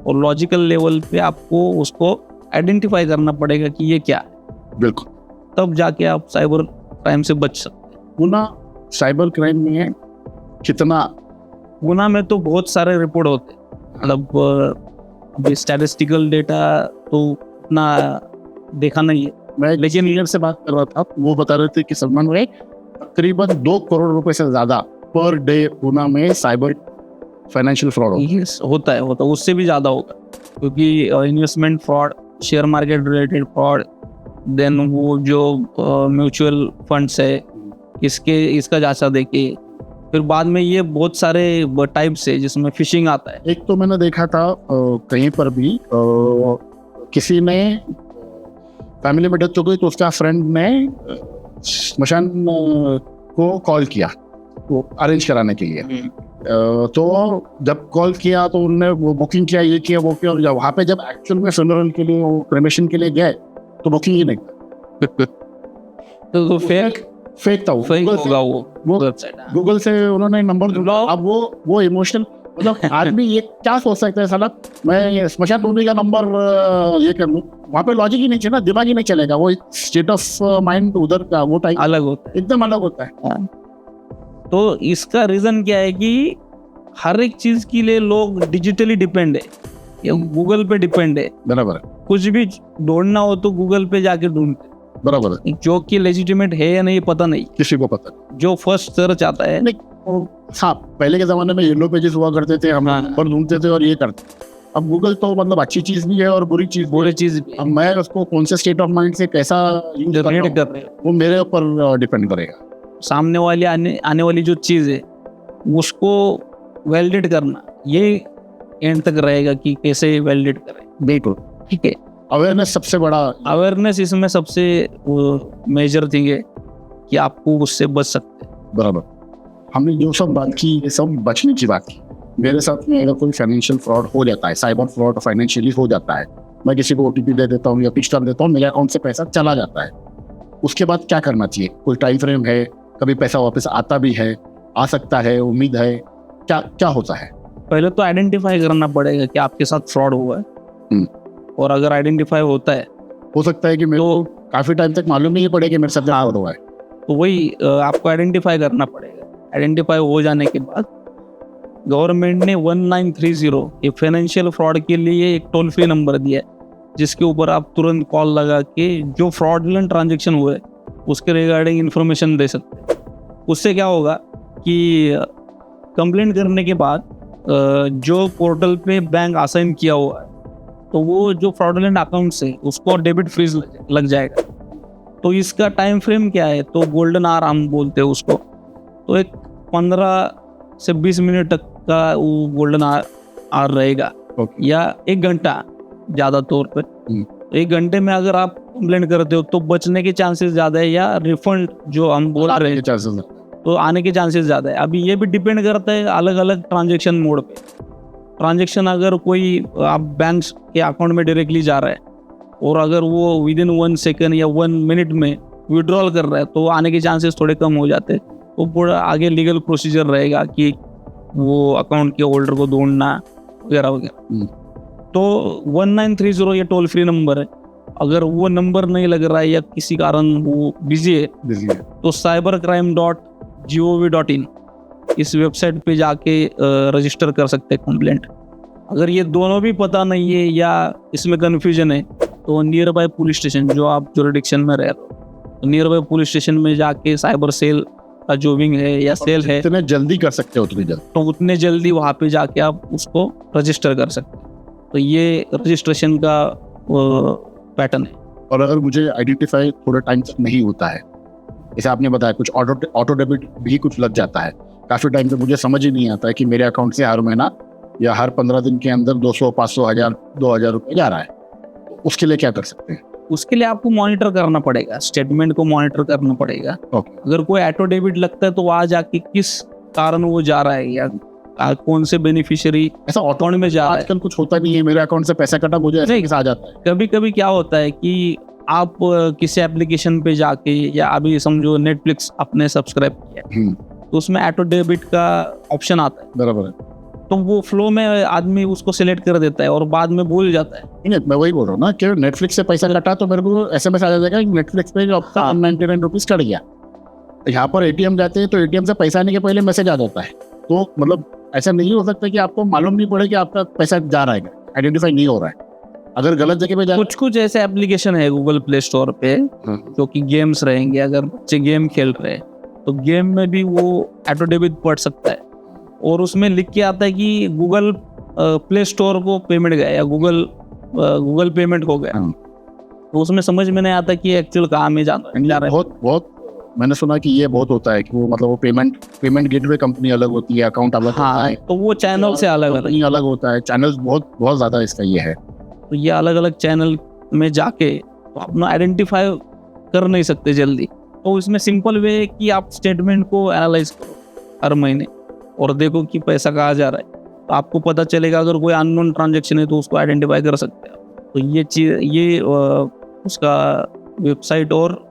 और लॉजिकल लेवल पे आपको उसको आइडेंटिफाई करना पड़ेगा कि ये क्या है, बिल्कुल। तब जाके आप साइबर क्राइम से बच सकते हैं। गुना साइबर क्राइम में है कितना? गुना में तो बहुत सारे रिपोर्ट होते हैं, मतलब अभी स्टैटिस्टिकल डेटा तो उतना देखा नहीं है, मैं लेकिन ईयर से बात कर रहा था, वो बता रहे थे कि सलमान भाई तकरीबन 2 करोड़ रुपए से ज्यादा पर डे पुणे में साइबर फाइनेंशियल फ्रॉड होता है, उससे भी ज्यादा होगा, क्योंकि investment fraud, share market related fraud, then वो जो म्यूचुअल फंड्स है इसका जांचा देखिए, फिर बाद में ये बहुत सारे टाइप्स है जिसमें फिशिंग आता है। एक तो मैंने देखा था कहीं पर भी किसी ने फैमिली में डेथ हो गई तो उसका फ्रेंड ने स्मशान को कॉल किया वो अरेंज कराने के लिए। तो जब कॉल किया तो उन्होंने वो बुकिंग किया, ये किया वो किया, और वहाँ पे जब एक्चुअल में फ्यूनरल के लिए वो क्रेमेशन के लिए गए तो बुकिंग ही नहीं था। तो फेक था वो, फेक Google से- होगा वो वेबसाइट। गूगल से उन्होंने नंबर ढूंढा। अब वो इमोशनल, मतलब आदमी ये क्या सोच सकता है, साला मैं स्मशान भूमि का नंबर ये कर लूं, वहाँ पे लॉजिक ही नहीं चाहिए ना, दिमाग ही नहीं चलेगा, वो स्टेट ऑफ माइंड उधर का वो टाइप अलग होता है, एकदम अलग होता है। तो इसका रीजन क्या है कि हर एक चीज के लिए लोग डिजिटली डिपेंड है, या गूगल पे डिपेंड है। बराबर है, कुछ भी ढूंढना हो तो गूगल पे जाके ढूंढते, बराबर है, जो कि लेजिटिमेट है या नहीं पता नहीं, किसी को पता नहीं। जो फर्स्ट सर्च आता है। हाँ, पहले के जमाने में येलो पेजेस हुआ करते थे, हम हाँ। नंबर ढूंढते थे और ये करते। अब गूगल तो मतलब अच्छी चीज भी है और बुरी चीज भी है। चीज भी अब मैं उसको कौन से स्टेट ऑफ माइंड से कैसा यूज कर रहा रीड हूँ, कर रहे हो, वो मेरे ऊपर डिपेंड करेगा। सामने वाली आने वाली जो चीज है उसको वैलिडेट करना, ये एंड तक रहेगा कि कैसे वैलिडेट करें। बिल्कुल, ठीक है। अवेयरनेस सबसे बड़ा। अवेयरनेस इसमें सबसे मेजर थिंग है कि आपको उससे बच सकते हैं। बराबर, हमने जो सब बात की ये सब बचने की बात की। मेरे साथ में अगर कोई फाइनेंशियल फ्रॉड हो जाता है, साइबर फ्रॉड फाइनेंशियली हो जाता है, मैं किसी को OTP दे देता हूँ या पिच कर देता हूँ, मेरे अकाउंट से पैसा चला जाता है, उसके बाद क्या करना चाहिए? कोई टाइम फ्रेम है? कभी पैसा वापस आता भी है, आ सकता है, उम्मीद है, क्या क्या होता है? पहले तो आइडेंटिफाई करना पड़ेगा कि आपके साथ फ्रॉड हुआ है, और अगर आइडेंटिफाई होता है हो सकता है कि मेरे को काफी टाइम तक मालूम नहीं पड़े कि मेरे साथ फ्रॉड हुआ है, तो वही आपको आइडेंटिफाई करना पड़ेगा। आइडेंटिफाई हो जाने के बाद गवर्नमेंट ने 1930 ये फाइनेंशियल फ्रॉड के लिए एक टोल फ्री नंबर दिया है, जिसके ऊपर आप तुरंत कॉल लगा के जो फ्रॉडुलेंट ट्रांजेक्शन हुए उसके रिगार्डिंग इंफॉर्मेशन दे सकते हैं। उससे क्या होगा कि कंप्लेंट करने के बाद जो पोर्टल पे बैंक असाइन किया हुआ है, तो वो जो फ्रॉडुलेंट अकाउंट है उसको डेबिट फ्रीज लग जाएगा। तो इसका टाइम फ्रेम क्या है? तो गोल्डन आवर हम बोलते हैं उसको। तो एक 15 से 20 मिनट तक का वो गोल्डन आवर रहेगा, या 1 घंटा ज़्यादा तौर पर। 1 घंटे में अगर आप कंप्लेंट करते हो तो बचने के चांसेस ज़्यादा है, या रिफंड जो हम बोल रहे हैं चांसेस तो आने के चांसेस ज़्यादा है। अभी ये भी डिपेंड करता है अलग अलग ट्रांजेक्शन मोड पे। ट्रांजेक्शन अगर कोई आप बैंक के अकाउंट में डायरेक्टली जा रहा है और अगर वो विदिन 1 सेकेंड या 1 मिनट में विड्रॉल कर रहा है तो आने के चांसेस थोड़े कम हो जाते हैं। तो पूरा आगे लीगल प्रोसीजर रहेगा कि वो अकाउंट के होल्डर को ढूंढना वगैरह वगैरह। तो 1930 ये टोल फ्री नंबर है। अगर वो नंबर नहीं लग रहा है या किसी कारण वो बिजी है तो cybercrime.gov.in इस वेबसाइट पे जाके रजिस्टर कर सकते हैं कंप्लेंट। अगर ये दोनों भी पता नहीं है या इसमें कन्फ्यूजन है तो नियर बाय पुलिस स्टेशन, जो आप जुरिडिक्शन में रह रहे हो, तो नियर बाय पुलिस स्टेशन में जाके साइबर सेल का जो विंग है या सेल है, जितने जल्दी कर सकते हो उतनी जल्दी, तो उतने जल्दी वहाँ पे जाके आप उसको रजिस्टर कर सकते हैं। तो ये रजिस्ट्रेशन का पैटर्न है। और अगर मुझे आइडेंटिफाई थोड़ा टाइम तक नहीं होता है, जैसे आपने बताया कुछ ऑटो डेबिट भी कुछ लग जाता है, काफ़ी टाइम तक मुझे समझ ही नहीं आता है कि मेरे अकाउंट से हर महीना या हर 15 दिन के अंदर 200, 500, 1000, 2000 रुपये जा रहा है, तो उसके लिए क्या कर सकते हैं? उसके लिए आपको मॉनिटर करना पड़ेगा, स्टेटमेंट को मॉनिटर करना पड़ेगा। अगर कोई ऑटो डेबिट लगता है तो वहाँ जाके किस कारण वो जा रहा है या कौन से बेनिफिशियरी ऐसा अकाउंट में जा रहा है। आजकल कुछ होता नहीं है, मेरे अकाउंट से पैसा कटा, मुझे ऐसा आ जाता है। कभी कभी क्या होता है कि आप किसी एप्लीकेशन पे जाके, या अभी समझो नेटफ्लिक्स आपने सब्सक्राइब किया तो उसमें ऑटो डेबिट का ऑप्शन आता है, बराबर है, तो वो फ्लो में आदमी उसको सिलेक्ट कर देता है और बाद में भूल जाता है। नहीं, मैं वही बोल रहा हूँ ना कि नेटफ्लिक्स से पैसा कटा तो मेरे को SMS आ जाएगा कि नेटफ्लिक्स पे आपका 199 रुपीज़ कट गया। यहाँ पर ATM जाते हैं तो ATM से पैसा आने के पहले मैसेज आ जाता है। तो मतलब ऐसा नहीं हो सकता कि आपको मालूम नहीं पड़े कि आपका पैसा जा रहा है, आइडेंटिफाई नहीं हो रहा है। अगर गलत जगह पे जा, कुछ ऐसे एप्लीकेशन है गूगल प्ले स्टोर पे जो कि गेम्स रहेंगे, अगर बच्चे गेम खेल रहे हैं तो गेम में भी वो ऑटो डेबिट पड़ सकता है, और उसमें लिख के आता है कि गूगल प्ले स्टोर को पेमेंट गया या गूगल पेमेंट हो गया। तो उसमें समझ में नहीं आता कि एक्चुअल कहाँ में जा रहा है। बहुत मैंने सुना कि ये बहुत होता है कि वो मतलब वो पेमेंट गेटवे कंपनी अलग होती है, अकाउंट अलग होता है, तो वो चैनल से अलग होता है, चैनल बहुत ज़्यादा इसका ये है। तो ये अलग अलग चैनल में जाके तो अपना आइडेंटिफाई कर नहीं सकते जल्दी। तो इसमें सिंपल वे है कि आप स्टेटमेंट को एनालाइज करो हर महीने और देखो कि पैसा कहाँ जा रहा है, तो आपको पता चलेगा। अगर कोई अननोन ट्रांजैक्शन है तो उसको आइडेंटिफाई कर सकते हैं। तो ये चीज़, ये उसका वेबसाइट और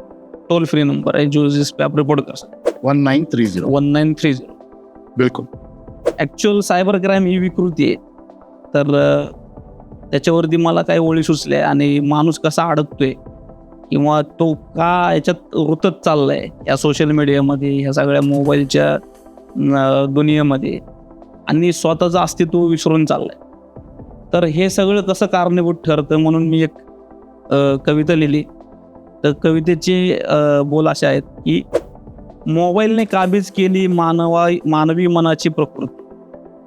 टोल फ्री नंबर आहे जो जिस पे आप रिपोर्ट कर सकता 1930 बिलकुल. ॲक्च्युअल सायबर क्राईम ही विकृती आहे. तर त्याच्यावरती मला काही ओळी सुचल्या आणि माणूस कसा अडकतोय किंवा तो का याच्यात रुतत चाललाय या सोशल मीडियामध्ये, ह्या सगळ्या मोबाईलच्या दुनियेमध्ये आणि स्वतःचं अस्तित्व विसरून चाललाय. तर हे सगळं कसं कारणीभूत ठरतं म्हणून मी एक कविता लिहिली. तर कवितेचे बोल असे आहेत की मोबाईलने काबीज केली मानवी मनाची प्रकृती.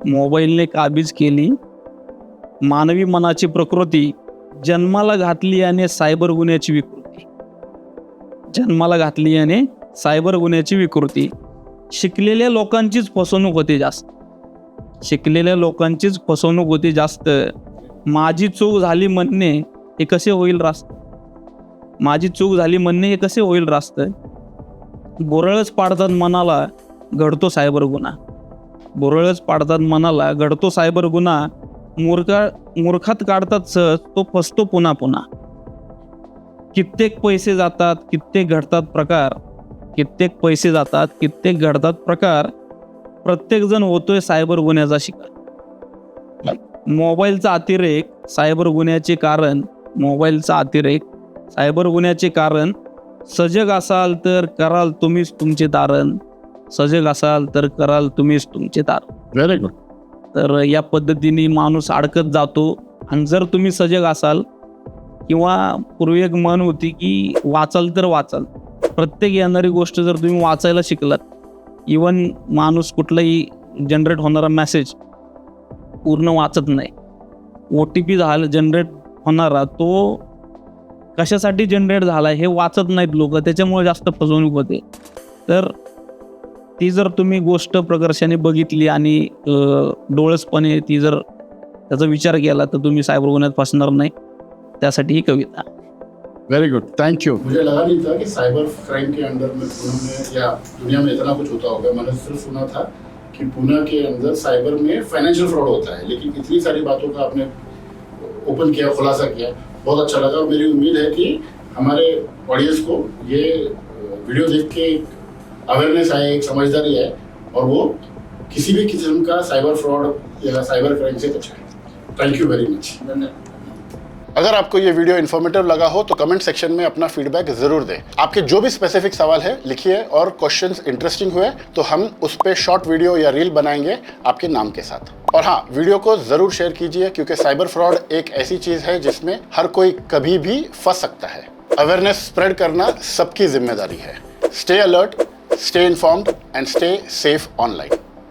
मोबाईलने काबीज केली मानवी मनाची प्रकृती, जन्माला घातली याने सायबर गुन्ह्याची विकृती. जन्माला घातली याने सायबर गुन्ह्याची विकृती. शिकलेल्या लोकांचीच फसवणूक होती जास्त. शिकलेल्या लोकांचीच फसवणूक होती जास्त. माझी चूक झाली म्हणणे हे कसे होईल रास्त, माझी चूक झाली म्हणणे हे कसे होईल रास्त. बोरळच पाडतात मनाला घडतो सायबर गुन्हा, बोरळच पाडतात मनाला घडतो सायबर गुन्हा. मूर्खात काढतात सहज तो फसतो पुन्हा पुन्हा. कित्येक पैसे जातात कित्येक घडतात प्रकार, कित्येक पैसे जातात कित्येक घडतात प्रकार. प्रत्येक जण होतोय सायबर गुन्ह्याचा शिकार. मोबाईलचा अतिरेक सायबर गुन्ह्याचे कारण, मोबाईलचा अतिरेक सायबर गुन्ह्याचे कारण. सजग असाल तर कराल तुम्हीच तुमचे तारण, सजग असाल तर कराल तुम्हीच तुमचे तारण. Very good. तर या पद्धतीने माणूस अडकत जातो. आणि जर तुम्ही सजग असाल, किंवा पूर्वी एक म्हण होती की वाचाल तर वाचाल, प्रत्येक येणारी गोष्ट जर तुम्ही वाचायला शिकलात, इवन माणूस कुठलाही जनरेट होणारा मेसेज पूर्ण वाचत नाही. OTP झाला जनरेट होणारा, तो कशासाठी जनरेट झाला हे वाचत नाहीत लोक, त्याच्यामुळे जास्त फसवणूक होते. तर ती जर तुम्ही गोष्ट प्रकर्षाने बघितली आणि डोळसपणे ती जर त्याचा विचार केला तर तुम्ही सायबर गुन्ह्यात फसणार नाही. त्यासाठी ही कविता. Very good, thank you. मुझे लगा नहीं था कि साइबर क्राइम के अंदर में पुणे में या दुनिया में इतना कुछ होता होगा. मैंने सिर्फ सुना था कि पुणे के अंदर साइबर में फाइनेंशियल फ्रॉड होता है, लेकिन इतनी सारी बातों का आपने ओपन किया, खुलासा किया, बहुत अच्छा लगा. और मेरी उम्मीद है कि हमारे ऑडियंस को ये वीडियो देख के अवेयरनेस आए, एक समझदारी आए, और वो किसी भी किस्म का साइबर फ्रॉड या साइबर क्राइम से बचाएं. Thank you very much. अगर आपको ये वीडियो इन्फॉर्मेटिव लगा हो तो कमेंट सेक्शन में अपना फीडबैक जरूर दें. आपके जो भी स्पेसिफिक सवाल है लिखिए, और क्वेश्चंस इंटरेस्टिंग हुए तो हम उस पे शॉर्ट वीडियो या रील बनाएंगे आपके नाम के साथ. और हाँ, वीडियो को जरूर शेयर कीजिए, क्योंकि साइबर फ्रॉड एक ऐसी चीज है जिसमें हर कोई कभी भी फंस सकता है. अवेयरनेस स्प्रेड करना सबकी जिम्मेदारी है. Stay alert, stay informed and stay safe online.